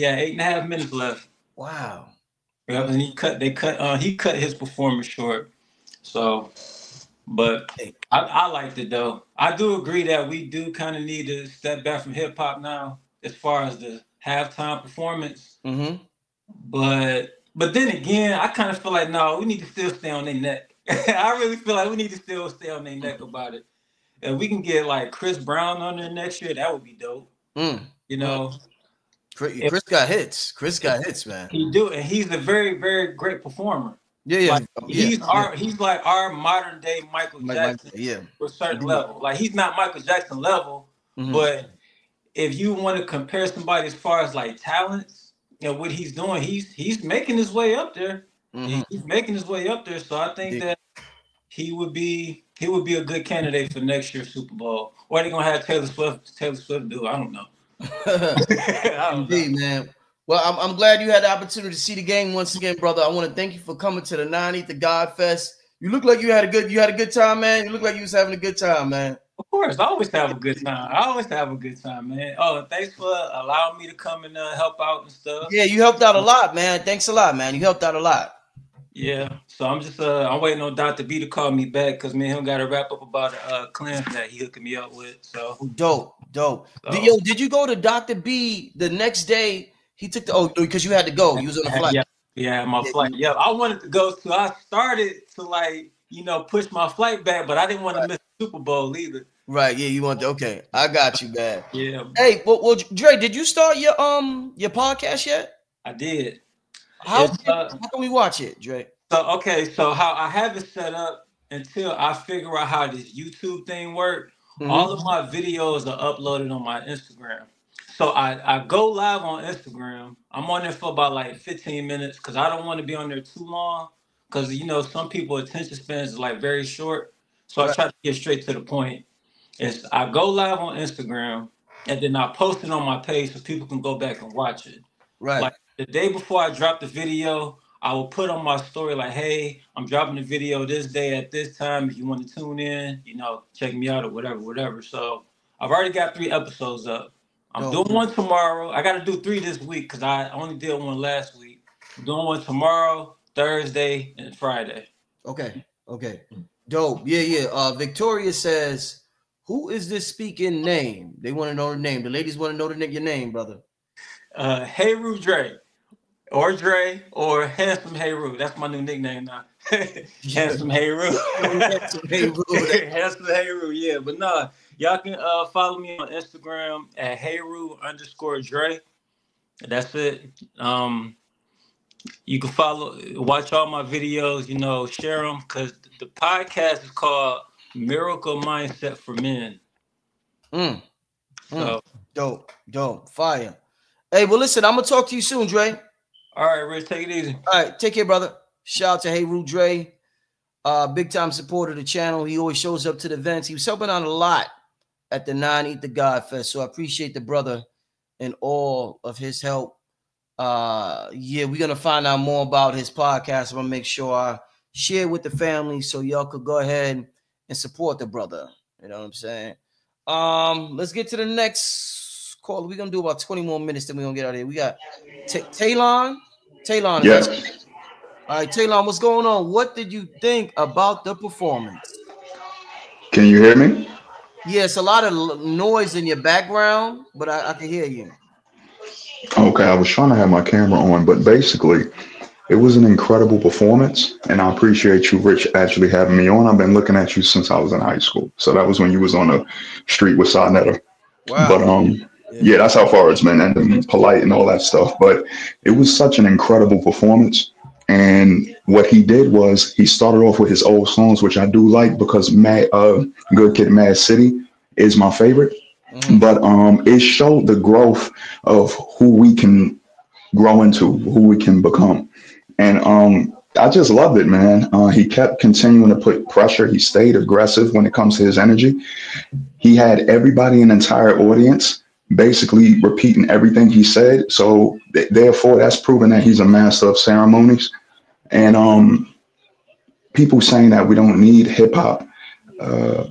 8.5 minutes left. Wow. Yep, and he cut his performance short. So, but I liked it though. I do agree that we do kind of need to step back from hip hop now, as far as the halftime performance. But then again, I kind of feel like, no, we need to still stay on their neck. I really feel like we need to still stay on their neck about it. And we can get like Chris Brown on there next year. That would be dope. You know, Chris got hits. Chris got hits, man. He do, and he's a very, very great performer. Yeah. He's like our modern day Michael Jackson. For a certain level. Like he's not Michael Jackson level, but if you want to compare somebody as far as like talents, you know what he's doing, he's making his way up there. He's making his way up there. So I think that he would be a good candidate for next year's Super Bowl. Or are they gonna have Taylor Swift do? I don't know. Indeed, man. Well, I'm glad you had the opportunity to see the game once again, brother. I want to thank you for coming to the 9th the God Fest. You look like you had a good time, man. You look like you was having a good time, man. Of course, I always have a good time. Man. Oh, and thanks for allowing me to come and help out and stuff. Yeah, you helped out a lot, man. Thanks a lot, man. You helped out a lot. Yeah, so I'm just I'm waiting on Dr. B to call me back because me and him got to wrap up about a cleanse that he hooking me up with. So dope. So, did you go to Dr. B the next day? He took because you had to go. You was on a flight. Yeah, my flight. Yeah, I wanted to go. So I started to push my flight back, but I didn't want to miss the Super Bowl either. Right. Yeah, you want to. Okay, I got you, man. Yeah. Hey, well, Dre, did you start your podcast yet? I did. How can we watch it, Dre? So how I have it set up until I figure out how this YouTube thing works. All of my videos are uploaded on my Instagram. So I go live on Instagram. I'm on there for about like 15 minutes because I don't want to be on there too long because, some people attention spans is like very short. So I try to get straight to the point. I go live on Instagram and then I post it on my page so people can go back and watch it. Right. Like the day before I drop the video, I will put on my story like, hey, I'm dropping the video this day at this time. If you want to tune in, check me out or whatever. So I've already got 3 episodes up. I'm doing one tomorrow. I got to do 3 this week because I only did one last week. I'm doing one tomorrow, Thursday, and Friday. Okay. Dope. Yeah. Victoria says, who is this speaking name? They want to know the name. The ladies want to know your name, brother. Hey Roo Dre. Or Dre, or Handsome Hey Roo. That's my new nickname now. Handsome Hey Roo. Handsome Hey Roo, yeah. But nah, y'all can follow me on Instagram at HeyRoo_Dre. That's it. You can watch all my videos, share them, because the podcast is called Miracle Mindset for Men. So Dope. Fire. Hey, well, listen, I'm going to talk to you soon, Dre. All right, Rich, take it easy. All right, take care, brother. Shout out to Hey Roo Dre, big time supporter of the channel. He always shows up to the events. He was helping out a lot at the 9 the God Fest. So I appreciate the brother and all of his help. We're gonna find out more about his podcast. I'm gonna make sure I share with the family so y'all could go ahead and support the brother. You know what I'm saying? Let's get to the next call. We're gonna do about 20 more minutes, then we're gonna get out of here. We got Taylon. Yes. All right, Taylon, what's going on? What did you think about the performance? Can you hear me? Yes, a lot of noise in your background, but I can hear you. Okay, I was trying to have my camera on, but basically, it was an incredible performance, and I appreciate you, Rich, actually having me on. I've been looking at you since I was in high school, so that was when you was on the street with Sonetta. Wow. But yeah, that's how far it's been, and polite and all that stuff. But it was such an incredible performance. And what he did was he started off with his old songs, which I do like because Good Kid, Mad City is my favorite. But it showed the growth of who we can grow into, who we can become. And I just loved it, man. He kept continuing to put pressure. He stayed aggressive when it comes to his energy. He had everybody in the entire audience basically repeating everything he said. So therefore, that's proven that he's a master of ceremonies. And people saying that we don't need hip hop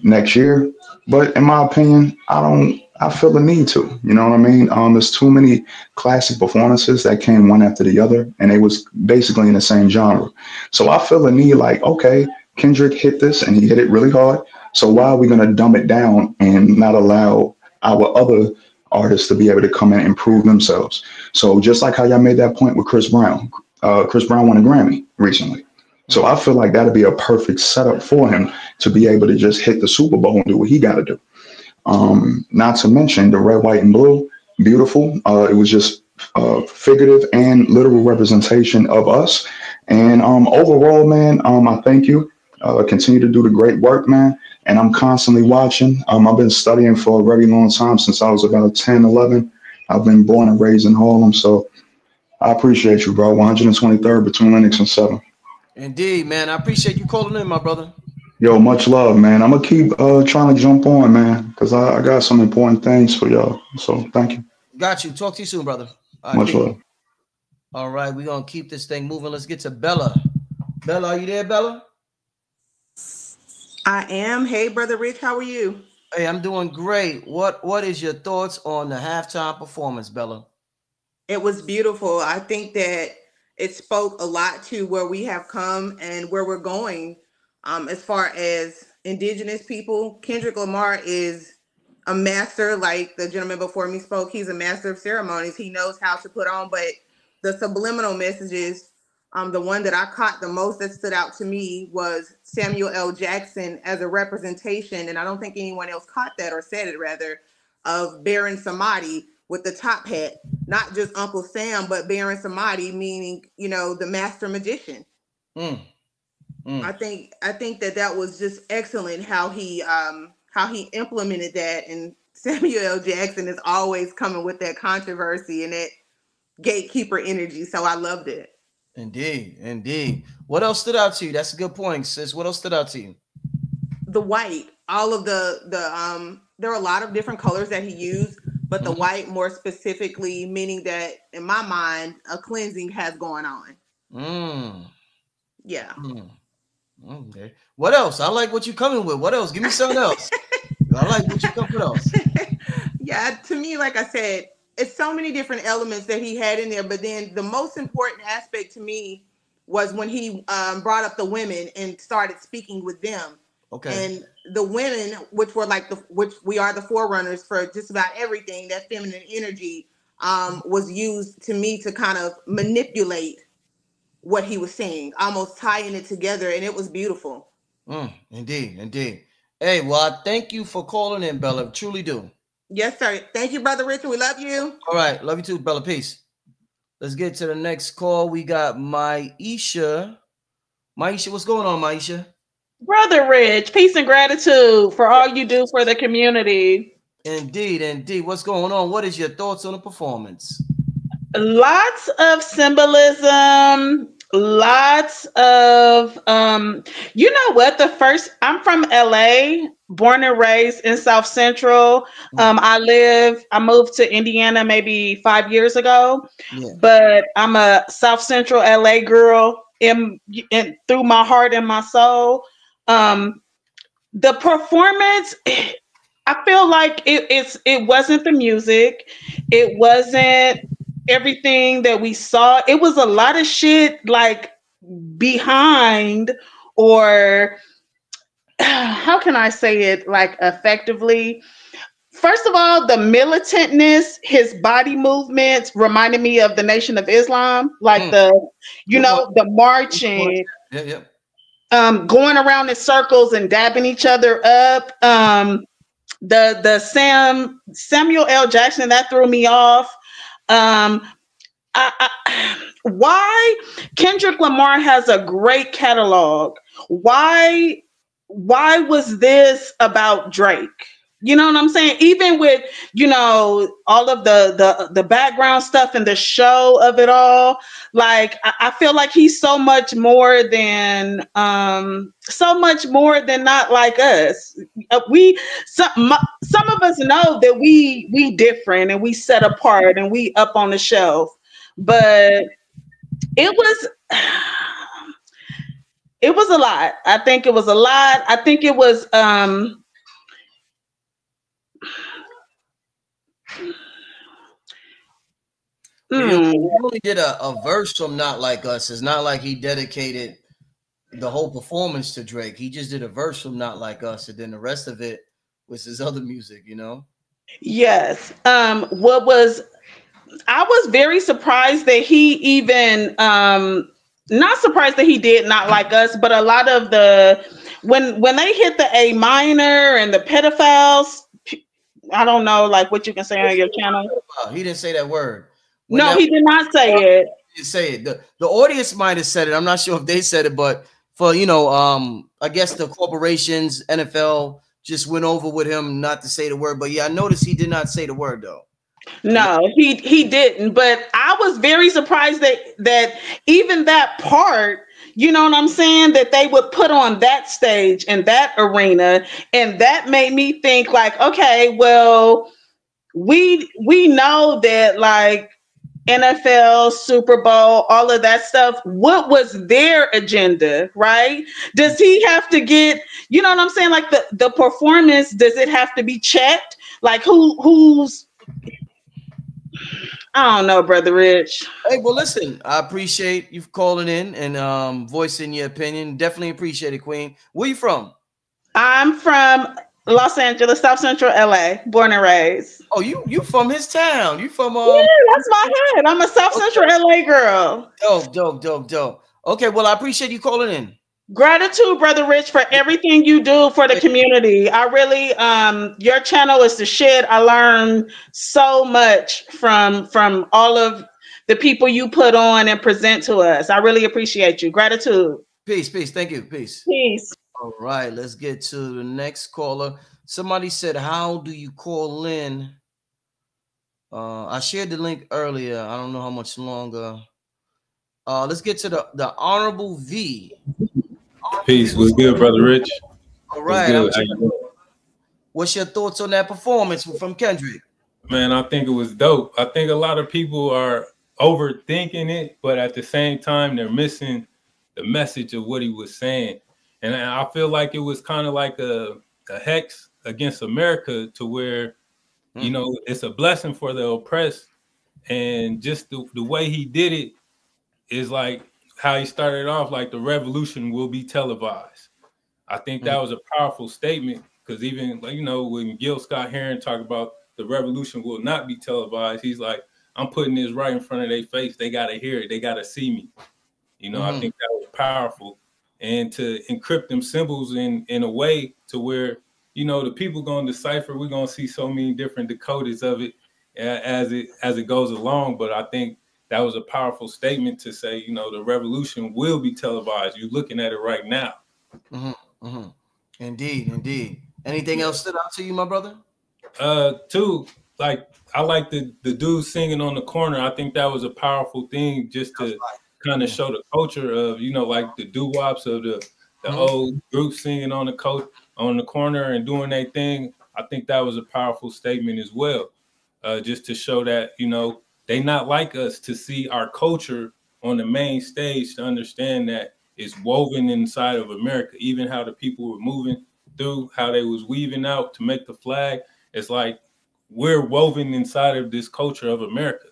next year. But in my opinion, I feel the need to, you know what I mean? There's too many classic performances that came one after the other, and they was basically in the same genre. So I feel the need like, okay, Kendrick hit this and he hit it really hard. So why are we going to dumb it down and not allow our other artists to be able to come in and prove themselves? So just like how y'all made that point with Chris Brown. Chris Brown won a Grammy recently. So I feel like that'd be a perfect setup for him to be able to just hit the Super Bowl and do what he got to do. Not to mention the red, white, and blue, beautiful. It was just figurative and literal representation of us. And overall, man, I thank you. Continue to do the great work, man. And I'm constantly watching. I've been studying for a very long time, since I was about 10, 11. I've been born and raised in Harlem. So I appreciate you, bro. 123rd between Lennox and 7. Indeed, man. I appreciate you calling in, my brother. Yo, much love, man. I'm going to keep trying to jump on, man, because I got some important things for y'all. So thank you. Got you. Talk to you soon, brother. Much love. All right, we're going to keep this thing moving. Let's get to Bella. Bella, are you there, Bella? I am. Hey, Brother Rich, how are you? Hey, I'm doing great. What is your thoughts on the halftime performance, Bella? It was beautiful. I think that it spoke a lot to where we have come and where we're going. As far as indigenous people, Kendrick Lamar is a master, like the gentleman before me spoke. He's a master of ceremonies. He knows how to put on, but the subliminal messages, the one that I caught the most that stood out to me was Samuel L. Jackson as a representation, and I don't think anyone else caught that or said it rather, of Baron Samedi with the top hat, not just Uncle Sam, but Baron Samedi, meaning, you know, the master magician. I think that was just excellent how he implemented that, and Samuel L. Jackson is always coming with that controversy and that gatekeeper energy, so I loved it. Indeed. What else stood out to you? That's a good point, sis. What else stood out to you? The white, all of the there are a lot of different colors that he used, but the white more specifically, meaning that in my mind, a cleansing has gone on. Yeah. Okay. What else? I like what you're coming with. What else? Give me something else. I like what you come with else. Yeah, to me, like I said, it's so many different elements that he had in there, but then the most important aspect to me was when he brought up the women and started speaking with them. Okay. And the women, which were like which we are the forerunners for just about everything, that feminine energy was used to me to kind of manipulate what he was saying, almost tying it together, and it was beautiful. Indeed. Hey, well, I thank you for calling in, Bella. Truly do. Yes, sir. Thank you, Brother Richard. We love you. All right. Love you too, Bella. Peace. Let's get to the next call. We got Maisha. Maisha, what's going on, Maisha? Brother Rich, peace and gratitude for all you do for the community. Indeed. What's going on? What is your thoughts on the performance? Lots of symbolism, lots of you know what, I'm from LA, born and raised in South Central. I moved to Indiana maybe 5 years ago, but I'm a South Central LA girl in through my heart and my soul. The performance, I feel like it wasn't the music, it wasn't everything that we saw. It was a lot of shit like behind, or how can I say it like effectively? First of all, the militantness, his body movements reminded me of the Nation of Islam, like the marching, going around in circles and dabbing each other up. The Samuel L. Jackson, that threw me off. Why Kendrick Lamar has a great catalog? Why was this about Drake? You know what I'm saying? Even with, you know, all of the background stuff and the show of it all, like I feel like he's so much more than not like us. Some of us know that we different and we set apart and we up on the shelf, but it was a lot. I think it was a lot. I think it was He only did a verse from Not Like Us. It's not like he dedicated the whole performance to Drake. He just did a verse from Not Like Us, and then the rest of it was his other music, you know? Yes. I was very surprised that he even not surprised that he did not like us, but a lot of the when they hit the A minor and the pedophiles, I don't know like what you can say on your channel. He didn't say that word. No, he did not say it. He didn't say it. The audience might have said it. I'm not sure if they said it, but for I guess the corporations, NFL just went over with him not to say the word. But yeah, I noticed he did not say the word though. No, he didn't. But I was very surprised that even that part, you know what I'm saying, that they would put on that stage in that arena, and that made me think like, okay, well, we know that like NFL, Super Bowl, all of that stuff. What was their agenda, right? Does he have to get, you know what I'm saying, like the performance? Does it have to be checked? Like who's I don't know, Brother Rich. Hey, well, listen, I appreciate you calling in and voicing your opinion. Definitely appreciate it, Queen. Where you from? I'm from Los Angeles, South Central LA, born and raised. Oh, you from his town. You from yeah, that's my head. I'm a South Central LA girl. Dope. Okay, well, I appreciate you calling in. Gratitude, Brother Rich, for everything you do for the community. I really, your channel is the shit. I learned so much from all of the people you put on and present to us. I really appreciate you. Gratitude. Peace. Thank you. Peace. All right, let's get to the next caller. Somebody said, how do you call in? I shared the link earlier. I don't know how much longer. Let's get to the Honorable V. Peace. What's good, Brother Rich? All right. What's your thoughts on that performance from Kendrick? Man, I think it was dope. I think a lot of people are overthinking it, but at the same time, they're missing the message of what he was saying. And I feel like it was kind of like a hex against America, to where, you know, it's a blessing for the oppressed. And just the way he did it is like how he started off, like the revolution will be televised. I think that was a powerful statement, because even, you know, when Gil Scott-Heron talked about the revolution will not be televised, he's like, I'm putting this right in front of their face. They got to hear it. They got to see me. You know, I think that was powerful. And to encrypt them symbols in a way to where, you know, the people going to decipher, we're going to see so many different decoders of it as it goes along. But I think that was a powerful statement to say, you know, the revolution will be televised. You're looking at it right now. Indeed. Anything else stood out to you, my brother? Too, like, I like the dude singing on the corner. I think that was a powerful thing, just to kind of show the culture of, you know, like the doo-wops of the old group singing on the corner and doing their thing. I think that was a powerful statement as well, just to show that, you know, they not like us, to see our culture on the main stage, to understand that it's woven inside of America. Even how the people were moving through, how they was weaving out to make the flag. It's like we're woven inside of this culture of America.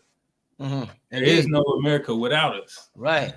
There is no America without us. Right.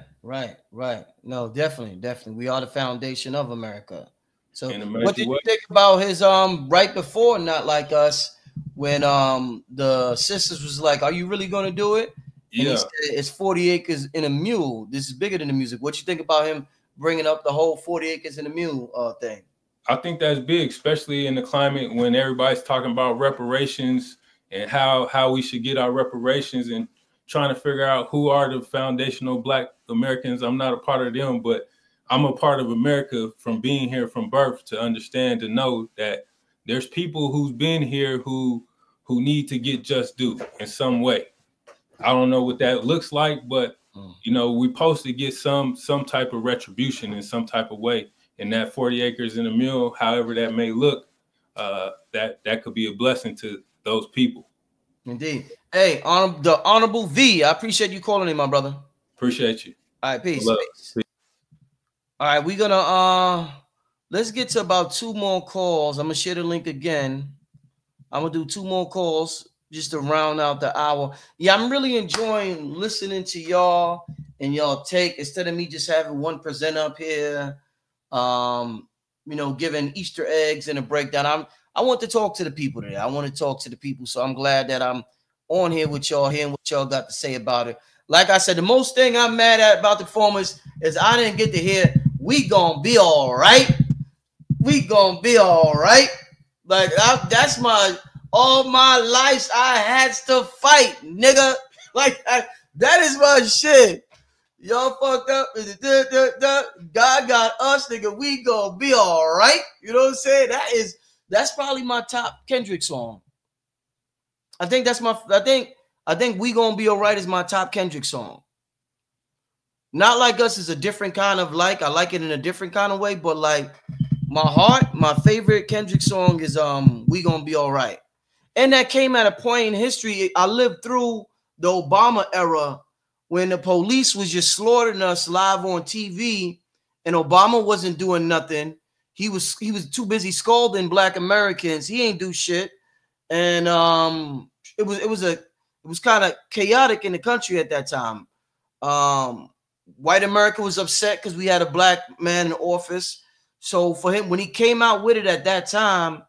No, definitely. We are the foundation of America. So what did you think about his right before Not Like Us, when the sisters was like, are you really going to do it? And he said, it's 40 acres in a mule. This is bigger than the music. What you think about him bringing up the whole 40 acres in a mule thing? I think that's big, especially in the climate when everybody's talking about reparations and how we should get our reparations, and trying to figure out who are the foundational Black Americans. I'm not a part of them, but I'm a part of America from being here from birth, to understand, to know that there's people who's been here who need to get just due in some way. I don't know what that looks like, but you know, we supposed to get some type of retribution in some type of way. And that 40 acres in a mule, however that may look, that could be a blessing to those people. Indeed. Hey, the Honorable V, I appreciate you calling in, my brother. Appreciate you. All right, peace. All right, we're gonna let's get to about 2 more calls. I'm gonna share the link again. I'm gonna do 2 more calls just to round out the hour. Yeah, I'm really enjoying listening to y'all and y'all take, instead of me just having one presenter up here, you know, giving Easter eggs and a breakdown. I want to talk to the people today. I want to talk to the people. So I'm glad that I'm on here with y'all, hearing what y'all got to say about it. like I said, the most thing I'm mad at about the performance is I didn't get to hear "We Gonna Be All Right." We gonna be all right. Like that's my all my life I had to fight, nigga. Like that is my shit. Y'all fucked up. God got us, nigga. We gonna be all right. You know what I'm saying? That's probably my top Kendrick song. I think that's my. I think "We Gonna Be All Right" is my top Kendrick song. Not Like Us is a different kind of like. I like it in a different kind of way, but like my heart, my favorite Kendrick song is "We Gonna Be All Right," and that came at a point in history. I lived through the Obama era when the police was just slaughtering us live on TV, and Obama wasn't doing nothing. He was too busy scolding Black Americans. He ain't do shit, and it was kind of chaotic in the country at that time. White America was upset because we had a Black man in office. So for him, when he came out with it at that time,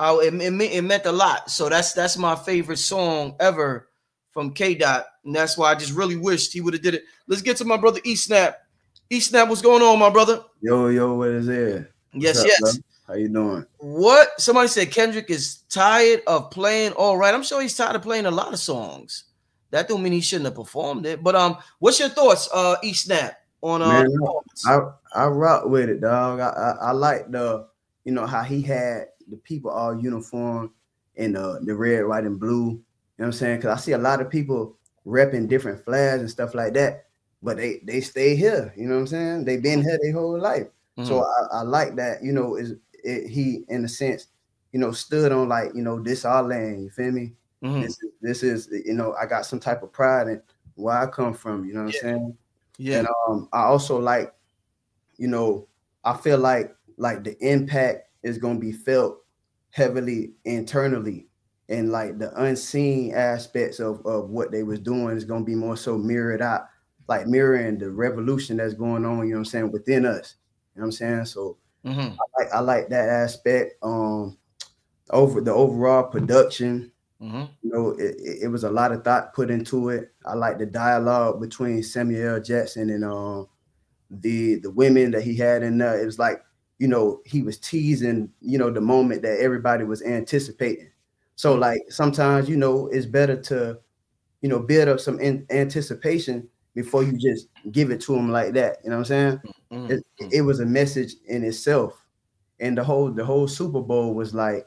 it meant a lot. So that's my favorite song ever from K-Dot, and that's why I just really wished he would have did it. Let's get to my brother E-Snap. E-Snap, what's going on, my brother? Yo, what is it? Yes, yes. Bro? How you doing? What? Somebody said Kendrick is tired of playing all right. I'm sure he's tired of playing a lot of songs. That don't mean he shouldn't have performed it. But what's your thoughts, E-Snap, on Man, I rock with it, dog. I like the, you know, how he had the people all uniform in the red, white, and blue. You know what I'm saying? Because I see a lot of people repping different flags and stuff like that, but they stay here. You know what I'm saying? They've been here their whole life. Mm-hmm. So I like that. You know, he in a sense, you know, stood on like, you know, this our land. You feel me? Mm-hmm. This is, you know, I got some type of pride in where I come from. You know what I'm saying? Yeah. And I also like, you know, I feel like the impact is gonna be felt heavily internally, and like the unseen aspects of what they was doing is gonna be more so mirrored out, like mirroring the revolution that's going on. You know what I'm saying, within us. You know what I'm saying? So I like that aspect. Over the overall production. You know, it was a lot of thought put into it. I like the dialogue between Samuel L. Jackson and the women that he had in there. It was like, you know, he was teasing, you know, the moment that everybody was anticipating. So like sometimes, you know, it's better to, you know, build up some anticipation before you just give it to them like that. You know what I'm saying? It was a message in itself, and the whole Super Bowl was like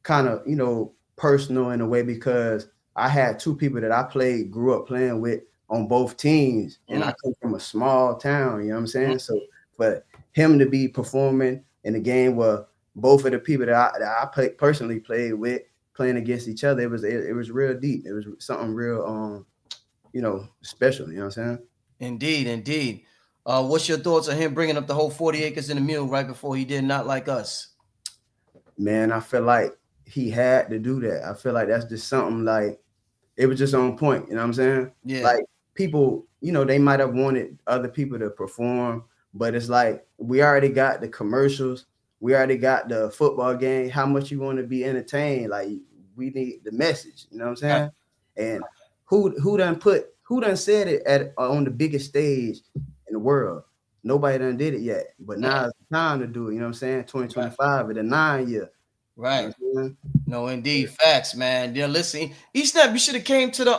kind of, you know, personal in a way, because I had two people that I grew up playing with on both teams, and I come from a small town, you know what I'm saying? So for him to be performing in a game where both of the people that I personally played with playing against each other, it was real deep. It was something real you know, special, you know what I'm saying? Indeed. What's your thoughts on him bringing up the whole 40 acres and a mule right before he did Not Like Us? Man, I feel like he had to do that. I feel like that's just something, like, it was just on point, you know what I'm saying? Yeah. Like, people, you know, they might have wanted other people to perform, but it's like, we already got the commercials, we already got the football game. How much you want to be entertained? Like, we need the message, you know what I'm saying? And who done said it on the biggest stage in the world? Nobody done did it yet, but now it's time to do it, you know what I'm saying? 2025 at the 9 year. Right. You know, no, indeed. Facts, man. Yeah, listen, E-Snap, you should have came to the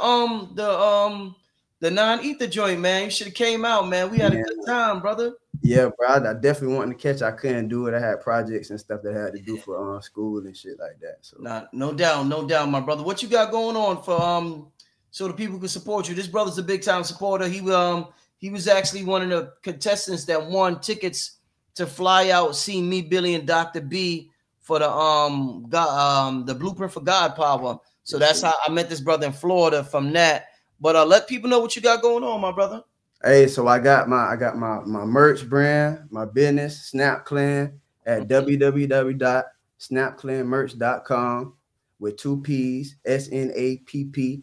non-ether joint, man. You should have came out, man. We had a good time, brother. Yeah, bro. I definitely wanted to catch. I couldn't do it. I had projects and stuff that I had to do for school and shit like that. So no doubt, my brother. What you got going on for so the people can support you? This brother's a big time supporter. He was actually one of the contestants that won tickets to fly out, see me, Billy, and Dr. B for the Blueprint for God Power. So that's how I met this brother in Florida from that. But let people know what you got going on, my brother. Hey, so I got my merch brand, my business, Snap Clan, at www.snapclanmerch.com with 2 P's, SNAPPKLANN.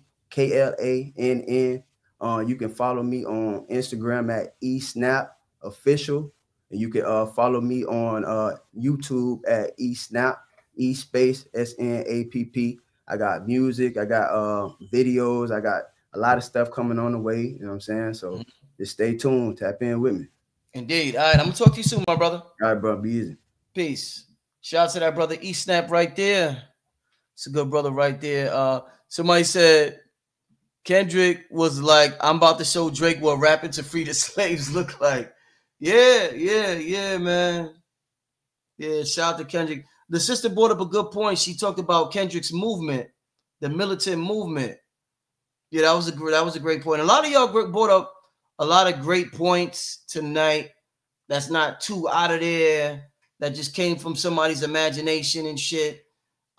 You can follow me on Instagram at eSnapOfficial. And you can follow me on YouTube at eSnap, eSpace, SNAPP. I got music, I got videos, I got a lot of stuff coming on the way. You know what I'm saying? So just stay tuned, tap in with me. Indeed. All right, I'm gonna talk to you soon, my brother. All right, bro. Be easy. Peace. Shout out to that brother E-Snap right there. It's a good brother right there. Somebody said Kendrick was like, I'm about to show Drake what rapping to free the slaves look like. Yeah, man. Yeah, shout out to Kendrick. The sister brought up a good point. She talked about Kendrick's movement, the militant movement. Yeah, that was a great point. A lot of y'all brought up a lot of great points tonight. That's not too out of there. That just came from somebody's imagination and shit.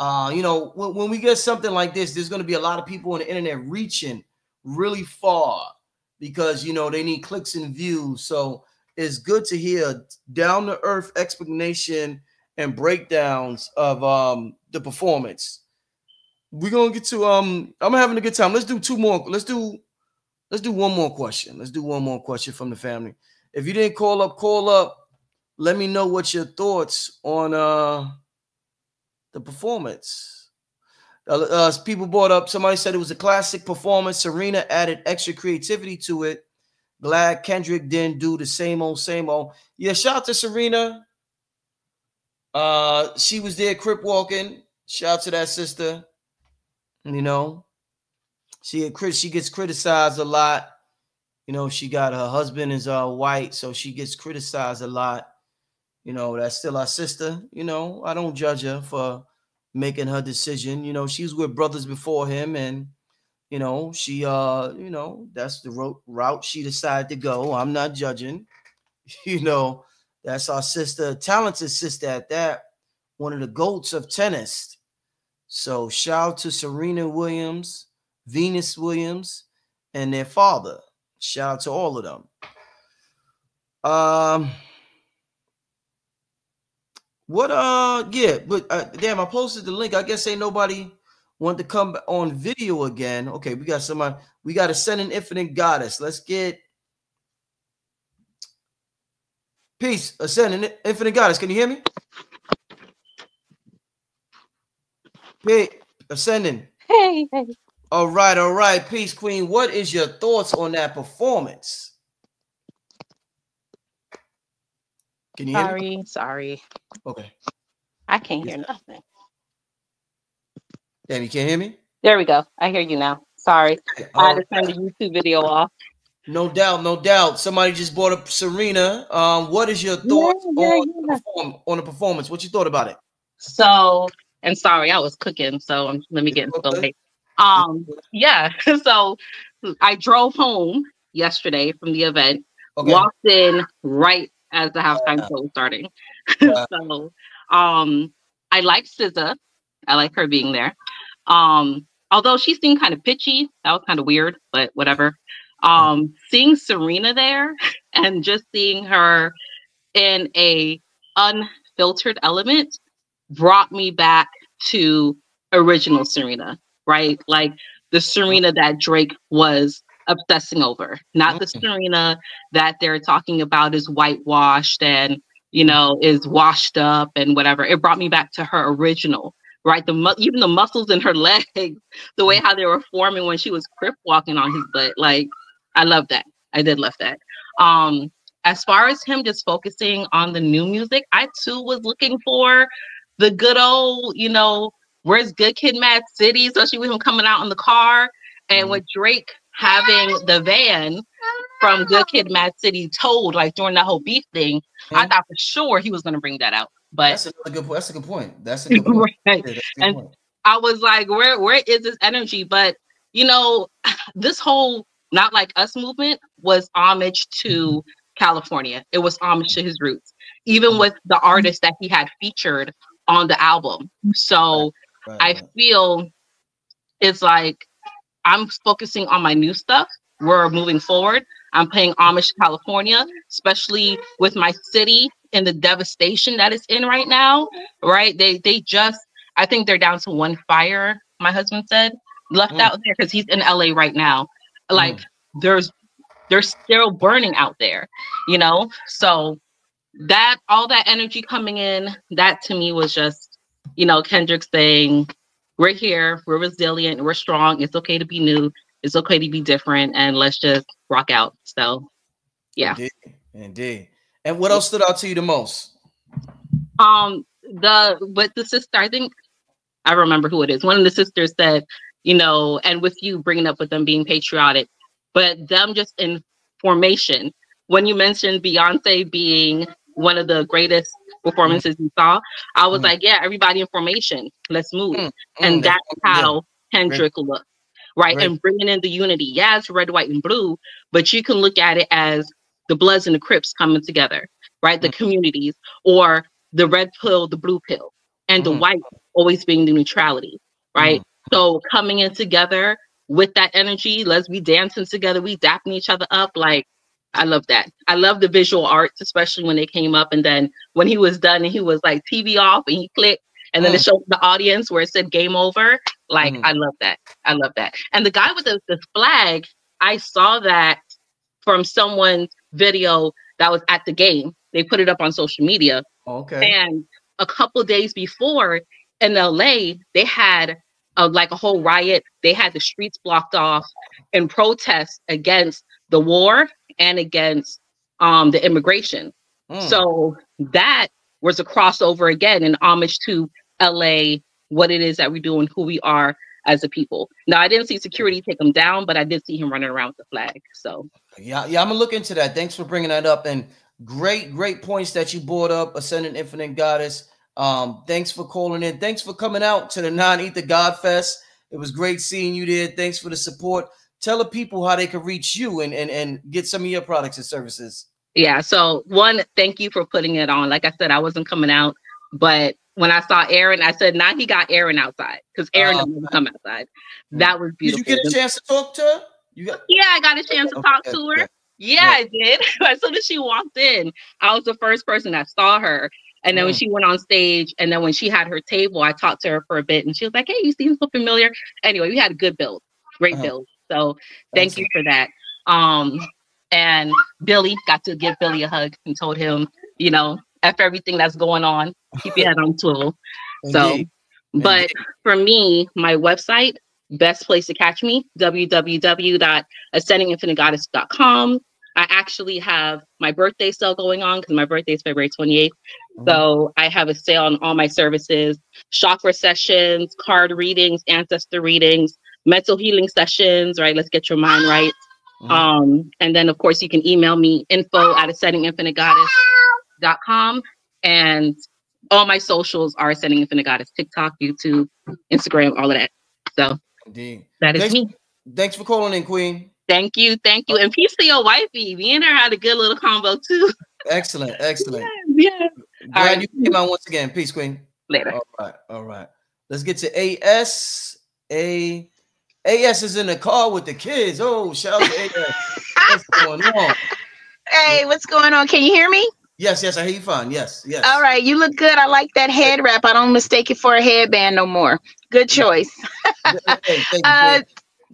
You know, when we get something like this, there's going to be a lot of people on the internet reaching really far because, you know, they need clicks and views. So it's good to hear down to earth explanation and breakdowns of the performance. We're gonna get to I'm having a good time. Let's do two more. Let's do one more question. Let's do one more question from the family. If you didn't call up. Let me know what your thoughts on the performance. People brought up, somebody said it was a classic performance. Serena added extra creativity to it. Glad Kendrick didn't do the same old. Yeah, shout out to Serena. She was there crip walking. Shout out to that sister. You know, she gets criticized a lot. You know, she got her husband is white, so she gets criticized a lot. You know, that's still our sister. You know, I don't judge her for making her decision. You know, she was with brothers before him, and you know, she you know, that's the route she decided to go. I'm not judging. You know, that's our sister, talented sister at that, one of the GOATs of tennis. So shout out to Serena Williams, Venus Williams, and their father. Shout out to all of them. Damn, I posted the link. I guess ain't nobody want to come on video again. Okay, we got somebody. We got to send an infinite goddess. Let's get peace. Ascend an infinite goddess. Can you hear me? Hey, ascending. Hey. All right. Peace, Queen. What is your thoughts on that performance? Can you hear me? Sorry. Okay. I can't hear nothing. Damn, you can't hear me? There we go. I hear you now. Sorry. I had to turn the YouTube video off. No doubt. Somebody just brought up Serena. What is your thoughts on the performance? What you thought about it? So, and sorry, I was cooking, so let me get into the light. Yeah. So I drove home yesterday from the event, walked in right as the halftime show was starting. So I like SZA. I like her being there. Although she seemed kind of pitchy, that was kind of weird, but whatever. Seeing Serena there and just seeing her in a unfiltered element brought me back to original Serena, right? Like the Serena that Drake was obsessing over, not the Serena that they're talking about is whitewashed and, you know, is washed up and whatever. It brought me back to her original, right? Even the muscles in her legs, the way how they were forming when she was crip walking on his butt. Like, I love that. I did love that. As far as him just focusing on the new music, I too was looking for the good old, you know, where's Good Kid, Mad City, especially with him coming out in the car. And with Drake having the van from Good Kid, Mad City towed, like during that whole beef thing, I thought for sure he was going to bring that out. But that's a good point. That's a good point. That's a good point. Right. Yeah, and point. I was like, where is this energy? But, you know, this whole Not Like Us movement was homage to California. It was homage to his roots, even with the artists that he had featured on the album. So I feel it's like I'm focusing on my new stuff. We're moving forward. I'm paying homage to California, especially with my city and the devastation that it's in right now, right? They just, I think they're down to one fire, my husband said, left out there because he's in LA right now. Like they're still burning out there, you know? So that, all that energy coming in, that to me was just, you know, Kendrick saying, we're here, we're resilient, we're strong, it's okay to be new. It's okay to be different, and let's just rock out. So, yeah. Indeed. And what else stood out to you the most? The sister, I think I remember who it is. One of the sisters said, you know, and with you bringing up with them being patriotic, but them just in formation. When you mentioned Beyonce being one of the greatest performances you saw, I was like, yeah, everybody in formation, let's move. And that's how Kendrick looked, right? And bringing in the unity. Yeah, it's red, white, and blue, but you can look at it as the Bloods and the Crips coming together, right? The communities, or the red pill, the blue pill, and the white always being the neutrality, right? So coming in together with that energy, let's be dancing together, we dapping each other up. Like, I love that. I love the visual arts, especially when they came up. And then when he was done and he was like TV off and he clicked and then it showed the audience where it said game over. Like, I love that. I love that. And the guy with the flag, I saw that from someone's video that was at the game. They put it up on social media. Okay. And a couple days before in LA, they had like a whole riot. They had the streets blocked off in protest against the war and against the immigration. So that was a crossover again in homage to LA, what it is that we do and who we are as a people. Now, I didn't see security take him down, but I did see him running around with the flag. So yeah, I'm gonna look into that. Thanks for bringing that up, and great points that you brought up. Ascending Infinite Goddess. Thanks for calling in. Thanks for coming out to the Non-Ether God Fest. It was great seeing you there. Thanks for the support. Tell the people how they can reach you and get some of your products and services. Yeah. So one, thank you for putting it on. Like I said, I wasn't coming out, but when I saw Aaron, I said, now he got Aaron outside because Aaron doesn't come outside. That was beautiful. Did you get a chance to talk to her? Yeah, I got a chance to talk to her. Yeah, I did. As soon as she walked in, I was the first person that saw her. And then when she went on stage, and then when she had her table, I talked to her for a bit, and she was like, "Hey, you seem so familiar." Anyway, we had a good build, great build. So thank you for that. And Billy, got to give Billy a hug and told him, you know, F everything that's going on, keep your head on swivel. So, but for me, my website, best place to catch me, www.ascendinginfinitegoddess.com. I actually have my birthday sale going on because my birthday is February 28th. So I have a sale on all my services, chakra sessions, card readings, ancestor readings, mental healing sessions, right? Let's get your mind right. And then, of course, you can email me info@ascendinginfinitegoddess.com. And all my socials are Ascending Infinite Goddess, TikTok, YouTube, Instagram, all of that. So that is me. Thanks for calling in, Queen. Thank you. Thank you. And peace to your wifey. Me and her had a good little combo too. Excellent. Yeah. Glad you came out once again. Peace, Queen. Later. All right. Let's get to AS. AS is in the car with the kids. Oh, shout out to AS. What's going on? Hey, what's going on? Can you hear me? Yes, I hear you fine. Yes. All right, you look good. I like that head wrap. I don't mistake it for a headband no more. Good choice. Thank you.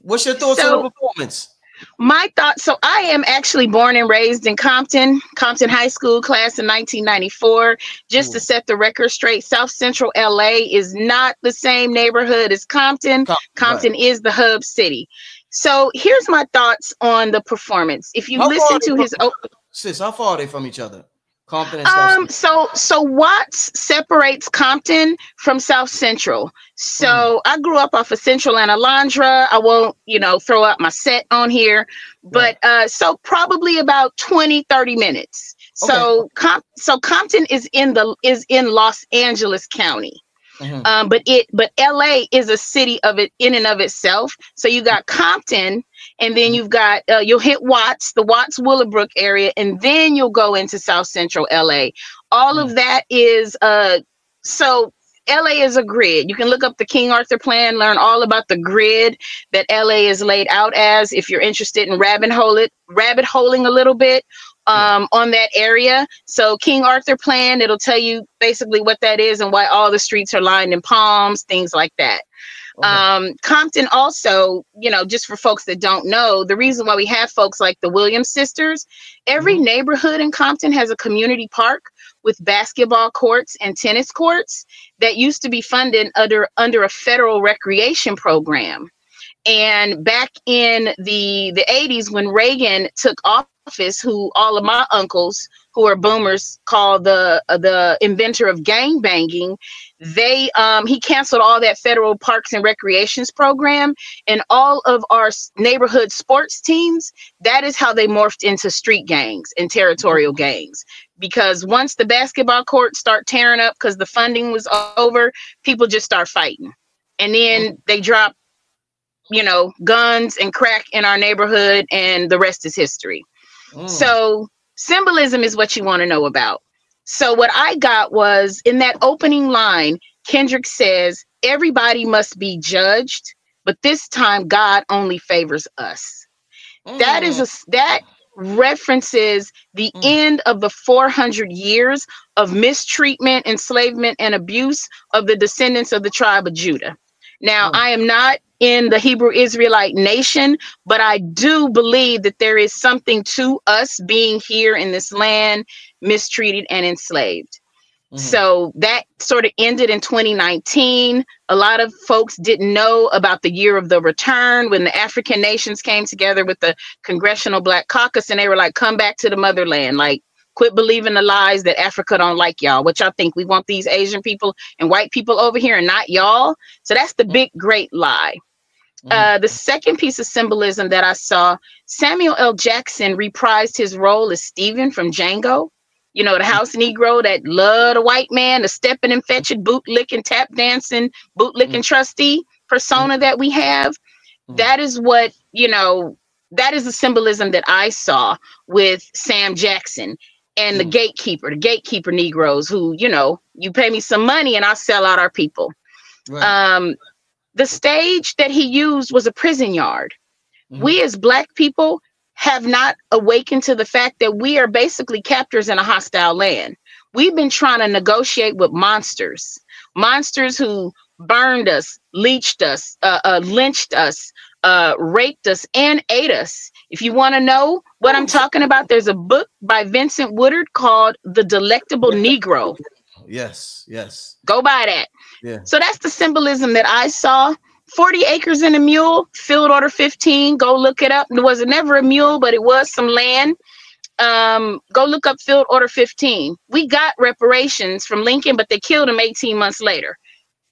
What's your thoughts on the performance? My thoughts. So I am actually born and raised in Compton High School, class in 1994. Just to set the record straight, South Central LA is not the same neighborhood as Compton. Compton is the hub city. So here's my thoughts on the performance. If you listen to his, sis, how far are they from each other? Compton and South so Watts separates Compton from South Central. So I grew up off of Central and Alondra. I won't, throw out my set on here, but so probably about 20-30 minutes. So Compton is in Los Angeles County. But LA is a city of it in and of itself. So you got Compton, and then you've got you'll hit Watts, the Watts Willowbrook area, and then you'll go into South Central LA. All of that is so LA is a grid. You can look up the King Arthur plan, learn all about the grid that LA is laid out as if you're interested in rabbit holing a little bit on that area. So King Arthur plan, it'll tell you basically what that is and why all the streets are lined in palms, things like that. Compton also, just for folks that don't know, the reason why we have folks like the Williams sisters, every neighborhood in Compton has a community park with basketball courts and tennis courts that used to be funded under a federal recreation program. And back in the 80s, when Reagan took office, who all of my uncles who are boomers call the inventor of gang banging, he canceled all that federal parks and recreations program, and all of our neighborhood sports teams, that is how they morphed into street gangs and territorial gangs. Because once the basketball courts start tearing up because the funding was over, people just start fighting. And then they drop, guns and crack in our neighborhood, and the rest is history. So symbolism is what you want to know about. So what I got was, in that opening line, Kendrick says, everybody must be judged, but this time God only favors us. That references the end of the 400 years of mistreatment, enslavement, and abuse of the descendants of the tribe of Judah. Now, I am not in the Hebrew Israelite nation, but I do believe that there is something to us being here in this land, mistreated and enslaved. So that sort of ended in 2019. A lot of folks didn't know about the year of the return, when the African nations came together with the Congressional Black Caucus, and they were like, come back to the motherland. Like, quit believing the lies that Africa don't like y'all. What y'all think? We want these Asian people and white people over here and not y'all. So that's the big, great lie. The second piece of symbolism that I saw, Samuel L. Jackson reprised his role as Stephen from Django. The house Negro that loved a white man, the stepping and fetching, bootlicking, tap dancing, bootlicking trustee persona that we have. That is what, that is the symbolism that I saw with Sam Jackson and the gatekeeper Negroes who, you pay me some money and I'll sell out our people. Right. The stage that he used was a prison yard. We as Black people have not awakened to the fact that we are basically captors in a hostile land. We've been trying to negotiate with monsters who burned us, leached us, lynched us, raped us, and ate us. If you want to know what I'm talking about, there's a book by Vincent Woodard called The Delectable Negro. Yes. Go buy that. Yeah. So that's the symbolism that I saw. 40 acres and a mule, field order 15. Go look it up. There was never a mule, but it was some land. Go look up field order 15. We got reparations from Lincoln, but they killed him 18 months later.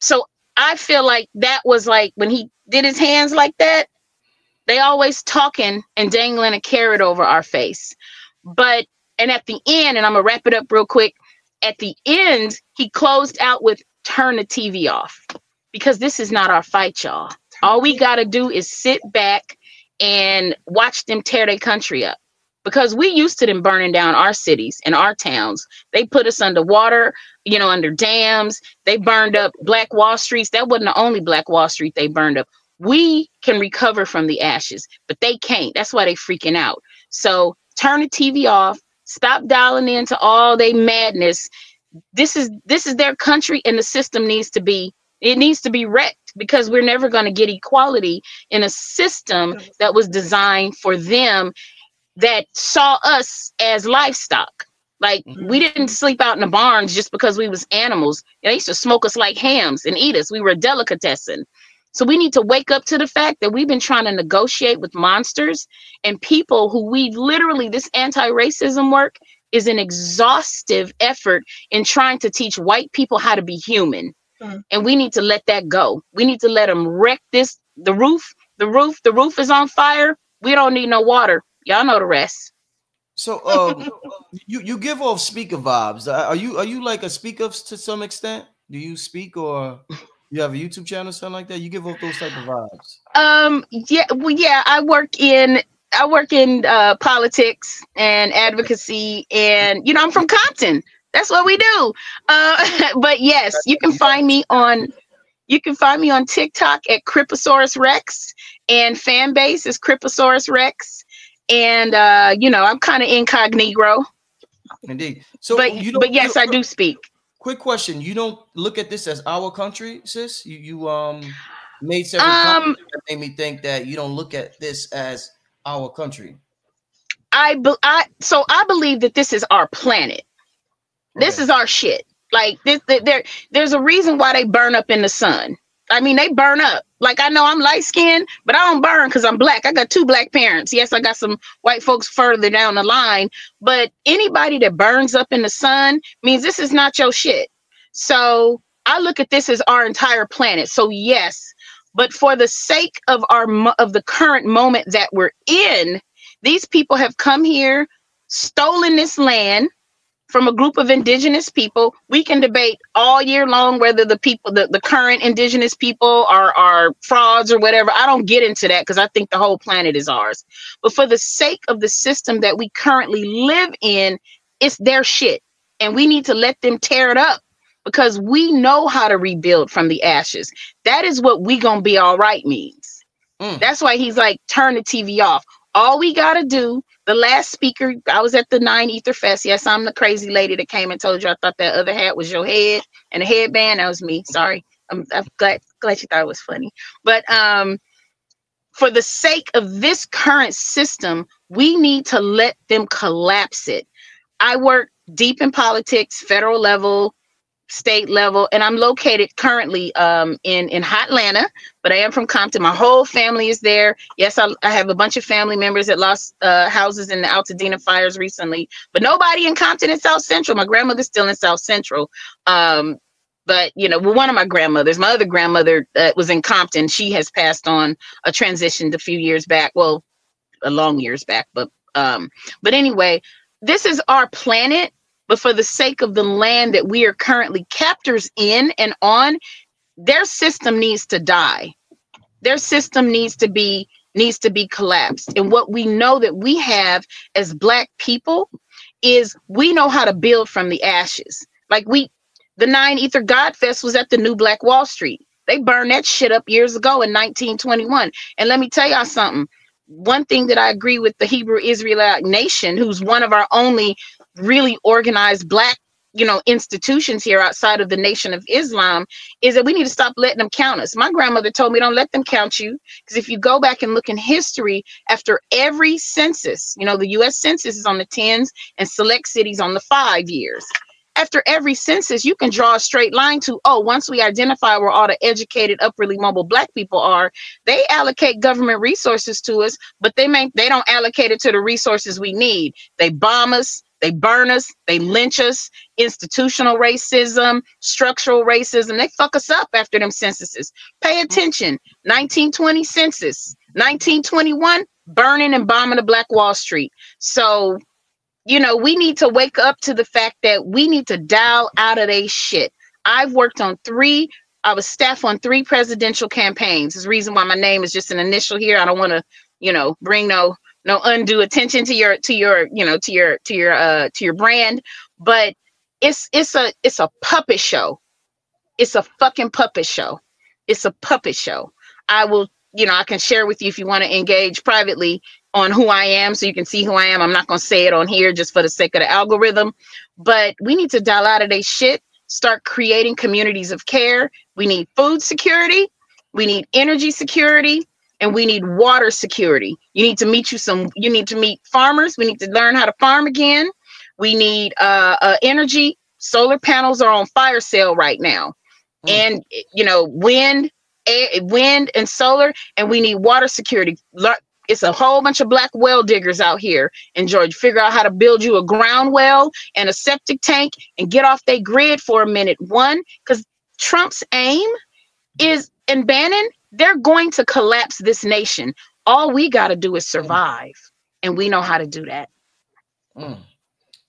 So I feel like that was like when he did his hands like that, they always talking and dangling a carrot over our face. And at the end, and I'm gonna wrap it up real quick. At the end, he closed out with turn the TV off. Because this is not our fight, y'all. All we got to do is sit back and watch them tear their country up. Because we used to them burning down our cities and our towns. They put us underwater, under dams. They burned up Black Wall Streets. That wasn't the only Black Wall Street they burned up. We can recover from the ashes, but they can't. That's why they freaking out. So turn the TV off. Stop dialing into all they madness. This is their country, and the system needs to be wrecked, because we're never going to get equality in a system that was designed for them, that saw us as livestock. Like, we didn't sleep out in the barns just because we was animals. They used to smoke us like hams and eat us. We were a delicatessen. So we need to wake up to the fact that we've been trying to negotiate with monsters and people who this anti-racism work is an exhaustive effort in trying to teach white people how to be human. And we need to let that go. We need to let them wreck this. The roof is on fire. We don't need no water. Y'all know the rest. So you give off speaker vibes. Are you like a speaker to some extent? Do you speak, or you have a YouTube channel or something like that? You give off those type of vibes. Yeah. I work in politics and advocacy, and I'm from Compton. That's what we do. But yes, you can find me on TikTok at Criposaurus Rex, and fan base is Criposaurus Rex. And I'm kind of incognito. Indeed. So but yes, I do speak. Quick question. You don't look at this as our country, sis? You made several comments that made me think that you don't look at this as our country. I believe that this is our planet. This is our shit. Like there's a reason why they burn up in the sun. I mean, they burn up. Like, I know I'm light skinned, but I don't burn because I'm black. I got 2 black parents. Yes, I got some white folks further down the line, but anybody that burns up in the sun means this is not your shit. So I look at this as our entire planet. So yes, but for the sake of of the current moment that we're in, these people have come here, stolen this land from a group of indigenous people. We can debate all year long whether the people, the current indigenous people are frauds or whatever. I don't get into that because I think the whole planet is ours. But for the sake of the system that we currently live in, it's their shit. And we need to let them tear it up because we know how to rebuild from the ashes. That is what we gonna be all right means. That's why he's like, turn the TV off. All we gotta do, the last speaker, I was at the 9 Ether Fest. Yes, I'm the crazy lady that came and told you I thought that other hat was your head and a headband. That was me. Sorry. I'm glad you thought it was funny. But for the sake of this current system, we need to let them collapse it. I work deep in politics, federal level, state level, and I'm located currently in Hotlanta, but I am from Compton. My whole family is there. Yes, I have a bunch of family members that lost houses in the Altadena fires recently, but nobody in Compton and South Central. My grandmother's still in South Central. But you know, well, one of my grandmothers, my other grandmother was in Compton. She has passed on, transitioned a few years back. Well, a long years back, but anyway, this is our planet. But for the sake of the land that we are currently captors in and on, their system needs to die. Their system needs to be collapsed. And what we know that we have as Black people is we know how to build from the ashes. Like the 9 Ether God Fest was at the New Black Wall Street. They burned that shit up years ago in 1921. And let me tell y'all something. One thing that I agree with the Hebrew Israelite nation, who's one of our only really organized Black, institutions here outside of the Nation of Islam, is that we need to stop letting them count us. My grandmother told me, don't let them count you. Because if you go back and look in history, after every census, the US Census is on the 10s and select cities on the 5 years. After every census, you can draw a straight line to, once we identify where all the educated, upwardly mobile Black people are, they allocate government resources to us, but they don't allocate it to the resources we need. They bomb us, they burn us, they lynch us, institutional racism, structural racism, they fuck us up after them censuses. Pay attention, 1920 census, 1921, burning and bombing the Black Wall Street. So, we need to wake up to the fact that we need to dial out of they shit. I was staff on 3 presidential campaigns. There's a reason why my name is just an initial here. I don't want to, bring no undue attention to your brand, but it's a puppet show. It's a fucking puppet show. It's a puppet show. I can share with you if you want to engage privately on who I am so you can see who I am. I'm not going to say it on here just for the sake of the algorithm, but we need to dial out of they shit, start creating communities of care. We need food security. We need energy security, and we need water security. You need to meet farmers. We need to learn how to farm again. We need energy. Solar panels are on fire sale right now. And, wind and solar, and we need water security. It's a whole bunch of Black well diggers out here in Georgia. Figure out how to build you a ground well and a septic tank and get off their grid for a minute. One, because Trump's aim is, and Bannon, they're going to collapse this nation. All we got to do is survive, and we know how to do that.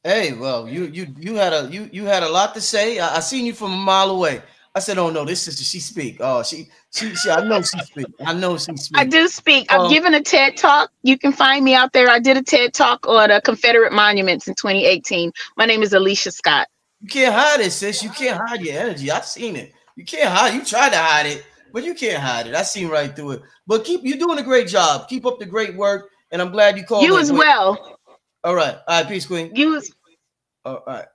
Hey, well, you had a lot to say. I seen you from a mile away. I said, "Oh no, this sister, she speak. Oh, she I know she speak. I know she speak. I do speak. I've given a TED talk. You can find me out there. I did a TED talk on Confederate monuments in 2018. My name is Alicia Scott. You can't hide it, sis. You can't hide your energy. I've seen it. You can't hide. You try to hide it, but you can't hide it. I seen right through it. But you're doing a great job. Keep up the great work, and I'm glad you called. You as well. All right, peace, Queen. All right.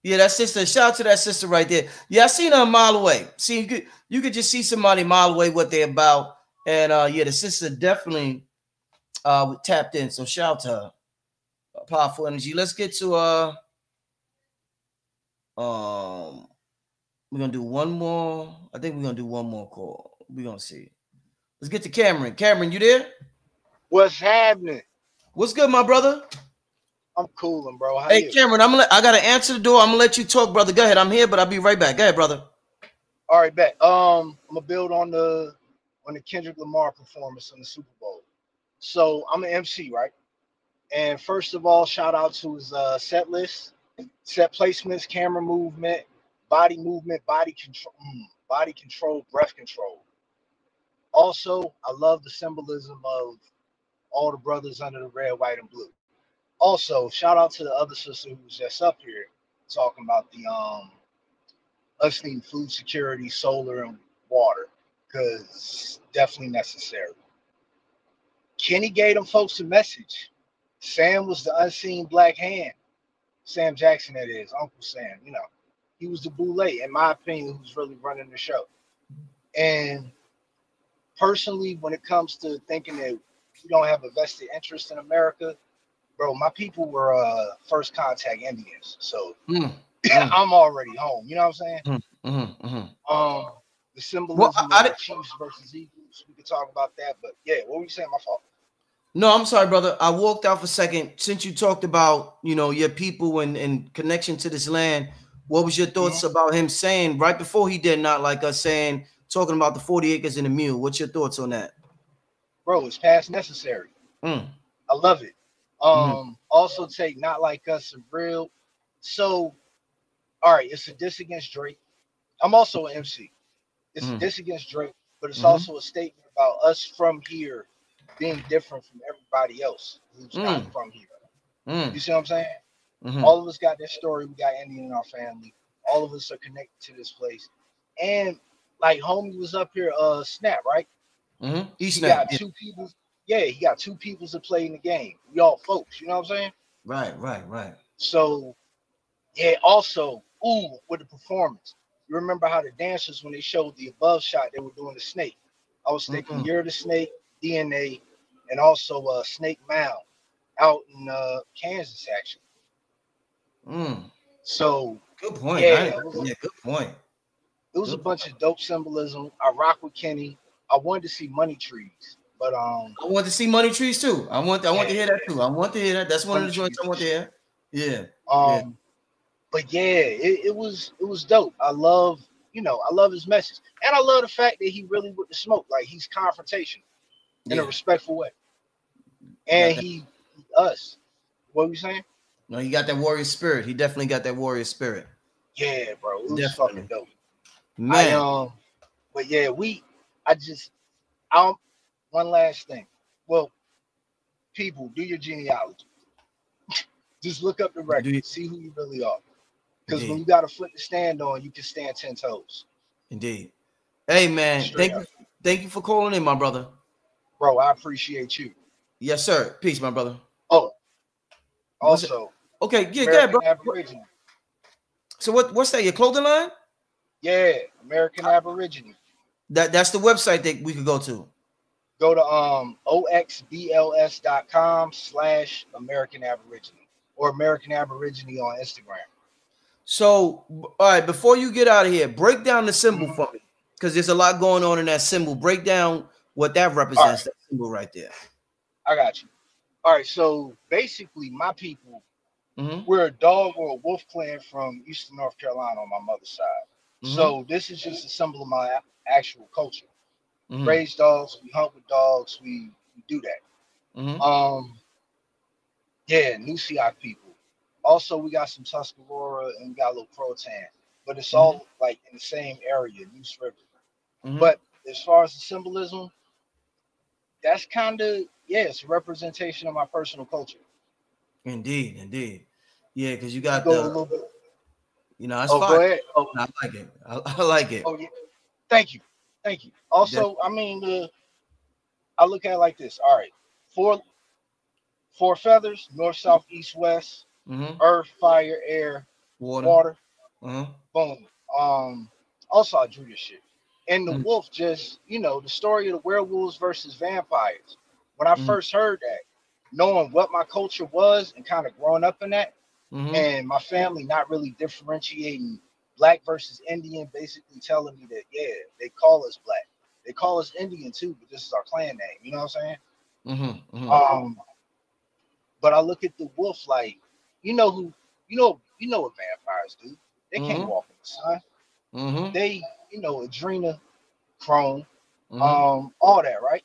Yeah, that sister. Shout out to that sister right there. Yeah, I seen her a mile away. See, you could just see somebody a mile away what they're about, and yeah, the sister definitely tapped in. So shout out to her. Powerful energy. Let's get to we're gonna do one more. I think we're gonna do one more call. gonna see. Let's get to Cameron. Cameron, you there? What's happening? What's good, my brother? I'm cooling, bro. How Hey, you? Cameron, I gotta answer the door. I'm gonna let you talk, brother. Go ahead. I'm here, but I'll be right back. Go ahead, brother. All right, bet. I'm gonna build on the Kendrick Lamar performance in the Super Bowl. So I'm an MC, right? And first of all, shout out to his set list, set placements, camera movement, body control, breath control. Also, I love the symbolism of all the brothers under the red, white, and blue. Also, shout out to the other sister who was just up here talking about the us needing food security, solar, and water, because definitely necessary. Kenny gave them folks a message. Sam was the unseen black hand. Sam Jackson, that is, Uncle Sam. You know, he was the boule, in my opinion, who's really running the show. And personally, when it comes to thinking that we don't have a vested interest in America, bro, my people were first contact Indians, so I'm already home. You know what I'm saying? The symbolism of the Chiefs versus Eagles, we could talk about that. But yeah, what were you saying? My fault. No, I'm sorry, brother. I walked out for a second. Since you talked about, your people and connection to this land, what was your thoughts about him saying right before he did not like us saying, talking about the 40 acres and a mule? What's your thoughts on that? Bro, it's past necessary. I love it. Also take Not Like Us and Real. So, all right, it's a diss against Drake. I'm also an MC. It's a diss against Drake, but it's also a statement about us from here being different from everybody else who's not from here. You see what I'm saying? All of us got that story. We got Indian in our family. All of us are connected to this place. And like homie was up here, Snap, right? He got two people. Yeah, he got two people to play in the game. We all folks, you know what I'm saying? Right. So, yeah, also, with the performance. You remember how the dancers, when they showed the above shot, they were doing the snake. I was thinking Year of the Snake, DNA, and also Snake Mound out in Kansas, actually. So, good point. Yeah, good point. It was a bunch of dope symbolism. I rock with Kenny. I wanted to see Money Trees, but I want to see Money Trees too. I want to hear that too. I want to hear that. That's one of the joints I want to hear. Yeah. But yeah, it was dope. I love his message, and I love the fact that he really with the smoke. Like he's confrontational in a respectful way, and us. What were you saying? No, he got that warrior spirit. He definitely got that warrior spirit. Yeah, bro, it was fucking dope. Man, but yeah, one last thing. Well, people, do your genealogy. Just look up the record, see who you really are. Because when you got a foot to stand on, you can stand 10 toes. Indeed. Hey, man, thank you for calling in, my brother. Bro, I appreciate you. Yes, sir. Peace, my brother. Oh, also. Okay, yeah, bro. Aborigine. So what's that, your clothing line? Yeah, American Aborigine. That's the website that we could go to. Go to oxbls.com/American Aborigine or American Aborigine on Instagram. So, all right, before you get out of here, break down the symbol for me, because there's a lot going on in that symbol. Break down what that represents, that symbol right there. I got you. All right, so basically, my people, we're a dog or a wolf clan from Eastern North Carolina on my mother's side. So this is just a symbol of my actual culture. Raise dogs, we hunt with dogs, we do that. Yeah, New Siak people. Also, we got some Tuscarora and we got a little Croatan, but it's all like in the same area, Neuse River. But as far as the symbolism, that's kind of, it's a representation of my personal culture. Indeed. Yeah, because you got a little bit. That's fine. Go ahead. I like it. I like it. Oh, yeah. Thank you. Also, I mean, I look at it like this. All right, four feathers: north, south, east, west. Earth, fire, air, water. Boom. Also, I drew this shit. And the wolf, just the story of the werewolves versus vampires. When I first heard that, knowing what my culture was and kind of growing up in that, and my family not really differentiating black versus Indian, basically telling me that they call us black, They call us Indian too, but this is our clan name. You know what I'm saying? Mm-hmm. But I look at the wolf like, you know what vampires do. They can't walk in the sun. Mm-hmm. They, adrenochrome, Mm-hmm. all that, right?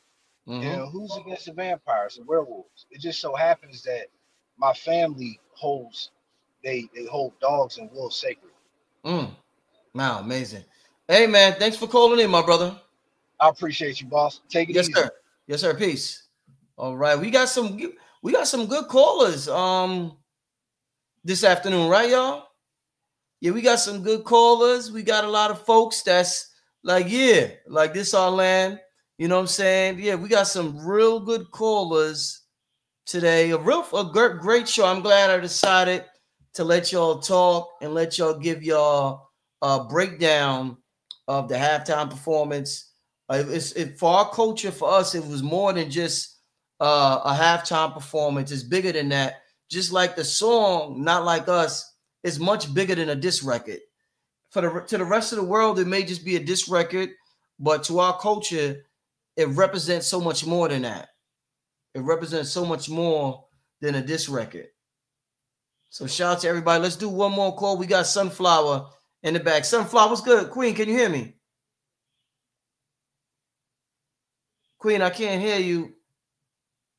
Mm-hmm. And who's against the vampires and werewolves? It just so happens that my family holds they hold dogs and wolves sacred. Wow, amazing. Hey man, thanks for calling in, my brother. I appreciate you, boss. Take it Yes, easy. sir. Yes, sir. Peace. All right, we got some good callers this afternoon, right, y'all? Yeah, we got some good callers. We got a lot of folks that's like, yeah, like this our land. You know what I'm saying? Yeah, we got some real good callers today. A great show. I'm glad I decided to let y'all talk and let y'all give y'all a breakdown of the halftime performance. For our culture, for us, it was more than just a halftime performance. It's bigger than that. Just like the song, Not Like Us, is much bigger than a diss record. To the rest of the world, it may just be a diss record, but to our culture, it represents so much more than that. It represents so much more than a diss record. So shout out to everybody. Let's do one more call. We got Sunflower in the back. Sunflower, what's good? Queen, can you hear me? Queen, I can't hear you.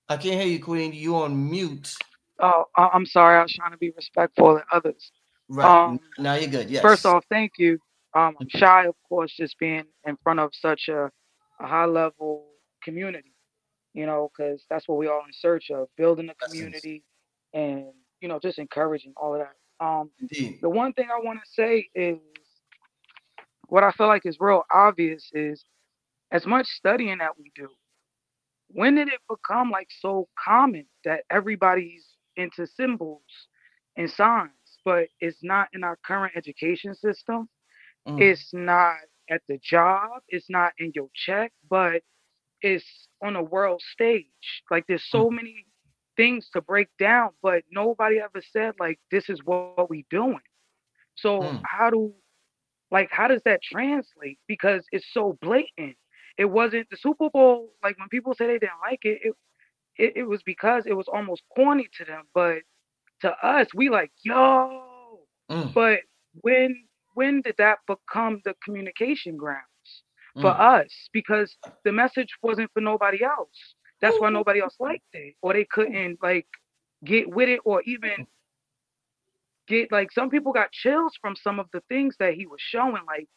I can't hear you, Queen. You on mute. Oh, I'm sorry. I was trying to be respectful of others. Right. Now you're good. First Yes. off, thank you. I'm shy, of course, just being in front of such a high level community, because that's what we all in search of, building a Blessings. community and, just encouraging all of that. Indeed. The one thing I want to say is what I feel like is real obvious is as much studying that we do, when did it become like so common that everybody's into symbols and signs, but it's not in our current education system? It's not at the job, it's not in your check, but it's on a world stage. Like there's so many things to break down, but nobody ever said like this is what we doing. So how does that translate? Because it's so blatant. It wasn't the Super Bowl, like when people say they didn't like it was because it was almost corny to them, but to us, we like, yo. But when when did that become the communication grounds for us? Because the message wasn't for nobody else. That's why nobody else liked it, or they couldn't like get with it, or even get like some people got chills from some of the things that he was showing, like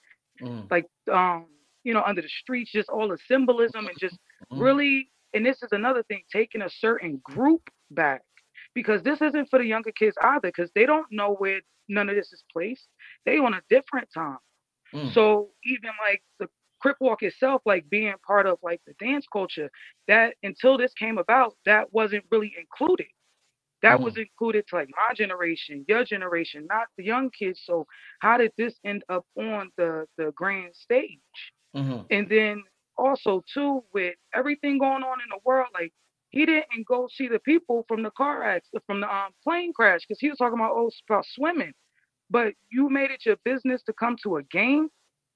under the streets, just all the symbolism and just really. And this is another thing, taking a certain group back, because this isn't for the younger kids either, because they don't know where none of this is placed. They on a different time. So even like the Crip Walk itself, like being part of like the dance culture, that until this came about, that wasn't really included. That was included to like my generation, your generation, not the young kids. So how did this end up on the grand stage? And then also too, with everything going on in the world, like he didn't go see the people from the car accident, from the plane crash, because he was talking about swimming. But you made it your business to come to a game.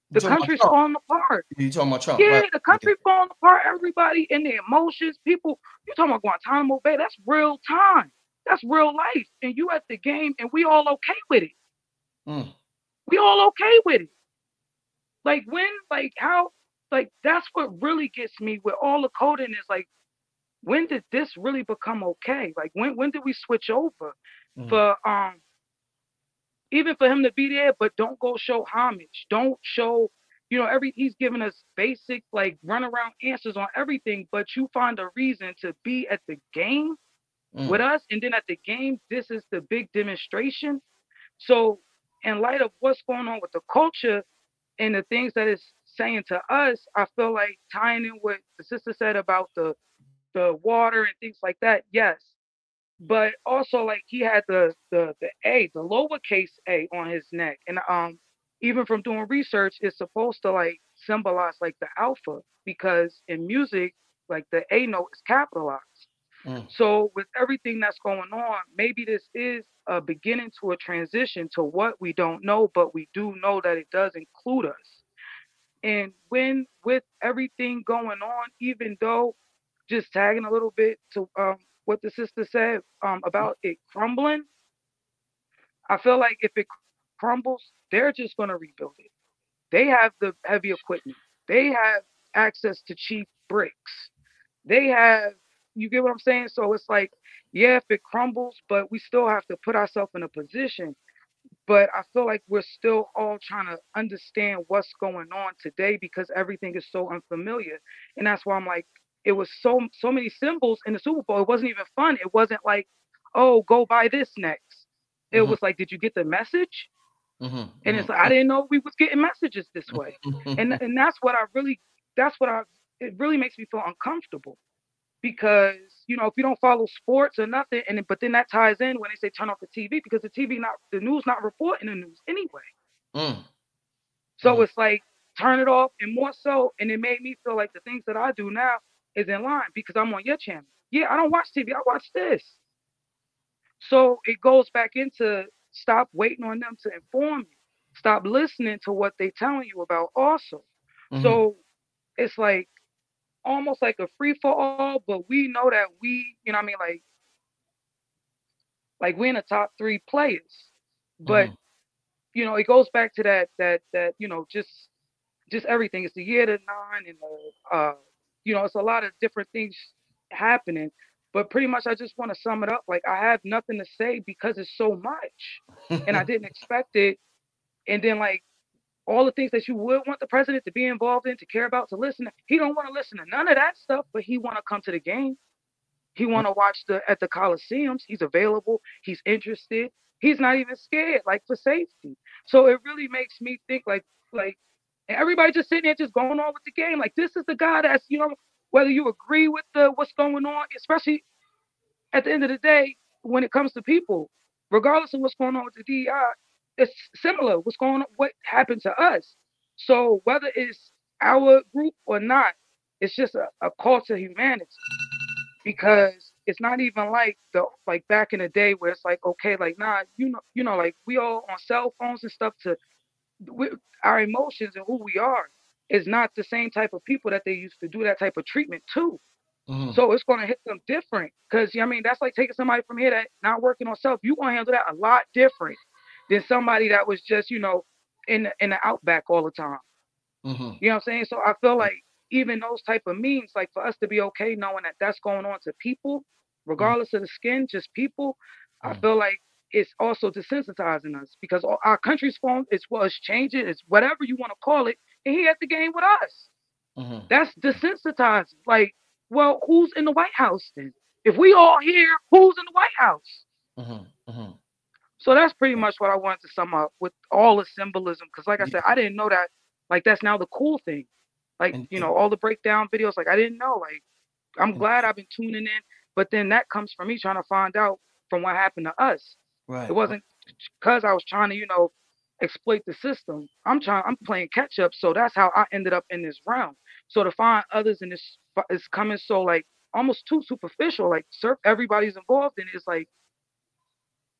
You The talking about country's Trump? falling apart. You talking about Trump, Yeah, right? the country falling apart. Everybody and their emotions. People, you talking about Guantanamo Bay? That's real time. That's real life. And you at the game, and we all okay with it. We all okay with it. Like when, like how, like that's what really gets me with all the coding is like, when did this really become okay? Like when did we switch over for even for him to be there, but don't go show homage. Don't show, he's giving us basic like runaround answers on everything, but you find a reason to be at the game with us, and then at the game, this is the big demonstration. So in light of what's going on with the culture and the things that it's saying to us, I feel like tying in what the sister said about the water and things like that, yes. But also like he had the A, the lowercase a on his neck. And even from doing research, it's supposed to like symbolize like the alpha, because in music, like the A note is capitalized. So with everything that's going on, maybe this is a beginning to a transition to what we don't know, but we do know that it does include us. And when with everything going on, even though just tagging a little bit to what the sister said about it crumbling, I feel like if it crumbles, they're just going to rebuild it. They have the heavy equipment. They have access to cheap bricks. They have, you get what I'm saying? So it's like, yeah, if it crumbles, but we still have to put ourselves in a position. But I feel like we're still all trying to understand what's going on today because everything is so unfamiliar. And that's why I'm like, it was so many symbols in the Super Bowl. It wasn't even fun. It wasn't like, oh, go buy this next. It was like, did you get the message? And it's like, I didn't know we was getting messages this way. And that's what it really makes me feel uncomfortable. Because, you know, if you don't follow sports or nothing, but then that ties in when they say turn off the TV, because the news not reporting the news anyway. So it's like, turn it off, and more so, and it made me feel like the things that I do now is in line because I'm on your channel. Yeah, I don't watch TV, I watch this. So it goes back into stop waiting on them to inform you. Stop listening to what they telling you about also. So it's like, almost like a free for all, but we know that we, you know what I mean, like we're in the top 3 players. But you know, it goes back to that you know, just everything. It's the year to 9 and you know, it's a lot of different things happening. But pretty much I just want to sum it up. Like, I have nothing to say because it's so much. And I didn't expect it. And then like all the things that you would want the president to be involved in, to care about, to listen to. He don't want to listen to none of that stuff, but he want to come to the game. He want to watch at the Coliseums. He's available. He's interested. He's not even scared, like, for safety. So it really makes me think like and everybody just sitting there just going on with the game. Like, this is the guy that's, you know, whether you agree with what's going on, especially at the end of the day, when it comes to people, regardless of what's going on with the DEI, it's similar. What's going on, what happened to us. So whether it's our group or not, it's just a call to humanity. Because it's not even like back in the day where it's like, okay, like, nah, you know, like, we all on cell phones and stuff our emotions and who we are is not the same type of people that they used to do that type of treatment to. So it's going to hit them different. Because, I mean, that's like taking somebody from here that not working on self. You're going to handle that a lot different than somebody that was just, you know, in the outback all the time. You know what I'm saying? So I feel like even those type of means, like, for us to be okay knowing that that's going on to people, regardless of the skin, just people, I feel like it's also desensitizing us because our country's phone it's changing, it's whatever you want to call it, and he at the game with us. That's desensitizing. Like, well, who's in the White House then? If we all here, who's in the White House? So that's pretty much what I wanted to sum up with all the symbolism. Because, like I said, I didn't know that. Like, that's now the cool thing. Like, you know, all the breakdown videos. Like, I didn't know. Like, I'm glad I've been tuning in. But then that comes from me trying to find out from what happened to us. It wasn't because I was trying to, you know, exploit the system. I'm playing catch up. So that's how I ended up in this realm. So to find others in this is coming so, like, almost too superficial. Like, everybody's involved in it. It's like,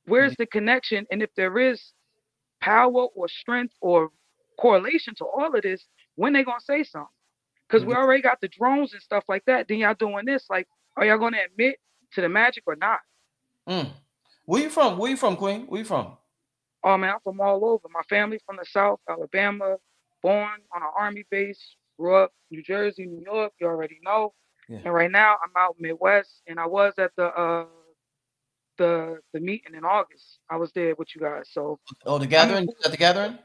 where's the connection? And if there is power or strength or correlation to all of this, when they gonna say something? Because we already got the drones and stuff like that. Then y'all doing this. Like, are y'all gonna admit to the magic or not? Where you from? Where you from, Queen? Where you from? Oh man, I'm from all over. My family from the South, Alabama, born on an Army base, grew up New Jersey, New York. You already know. And right now I'm out Midwest, and I was at the meeting in August. I was there with you guys. So the gathering? At the gathering?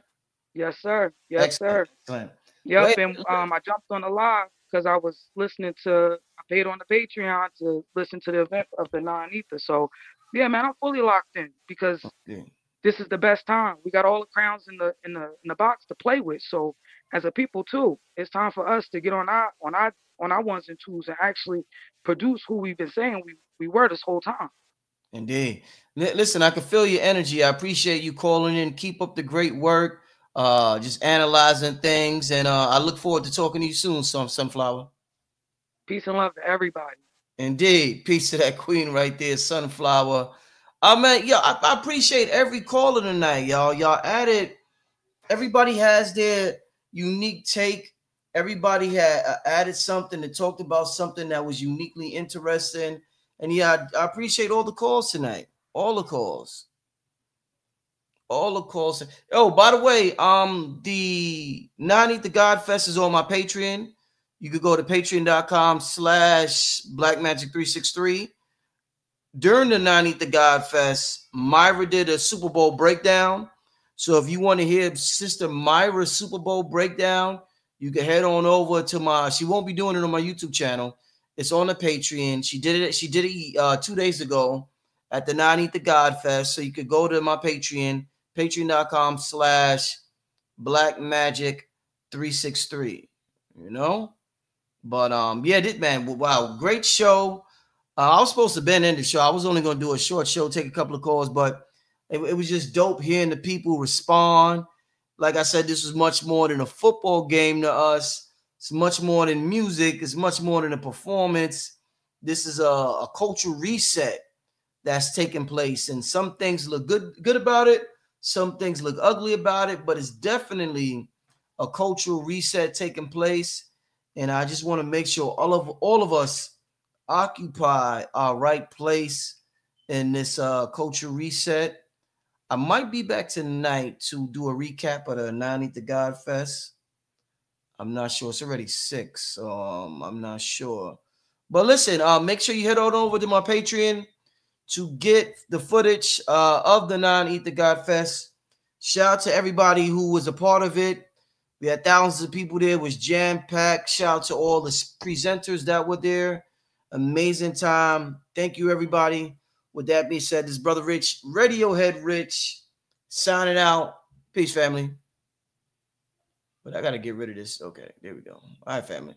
Yes, sir. Yes, sir. Excellent. Yep. And I jumped on the live because I was listening I paid on the Patreon to listen to the event of the non-ether. So yeah, man, I'm fully locked in because this is the best time. We got all the crowns in the box to play with. So as a people too, it's time for us to get on our ones and twos and actually produce who we've been saying we were this whole time. Indeed. Listen, I can feel your energy. I appreciate you calling in. Keep up the great work. Just analyzing things, and I look forward to talking to you soon, Sunflower. Peace and love to everybody. Indeed. Peace to that queen right there, Sunflower. Man, yeah, I appreciate every caller tonight, y'all. Y'all added. Everybody has their unique take. Everybody had added something and talked about something that was uniquely interesting. And yeah, I appreciate all the calls tonight. All the calls. All the calls. Oh, by the way, the 9 the God Fest is on my Patreon. You could go to patreon.com/blackmagic363. During the 9 the God Fest, Myra did a Super Bowl breakdown. So if you want to hear Sister Myra's Super Bowl breakdown, you can head on over to she won't be doing it on my YouTube channel. It's on the Patreon. She did it 2 days ago at the 9 the God Fest. So you could go to my Patreon, patreon.com/blackmagic363, you know? But yeah, man, wow, great show. I was supposed to been in the show. I was only going to do a short show, take a couple of calls, but it was just dope hearing the people respond. Like I said, this was much more than a football game to us. It's much more than music. It's much more than a performance. This is a cultural reset that's taking place. And some things look good about it. Some things look ugly about it, but it's definitely a cultural reset taking place. And I just want to make sure all of us occupy our right place in this cultural reset. I might be back tonight to do a recap of the 9 the God Fest. I'm not sure. It's already 6. So I'm not sure. But listen, make sure you head on over to my Patreon to get the footage of the 9 the God Fest. Shout out to everybody who was a part of it. We had thousands of people there. It was jam-packed. Shout out to all the presenters that were there. Amazing time. Thank you, everybody. With that being said, this is Brother Rich, Radiohead Rich, signing out. Peace, family. But I got to get rid of this. Okay, there we go. All right, family.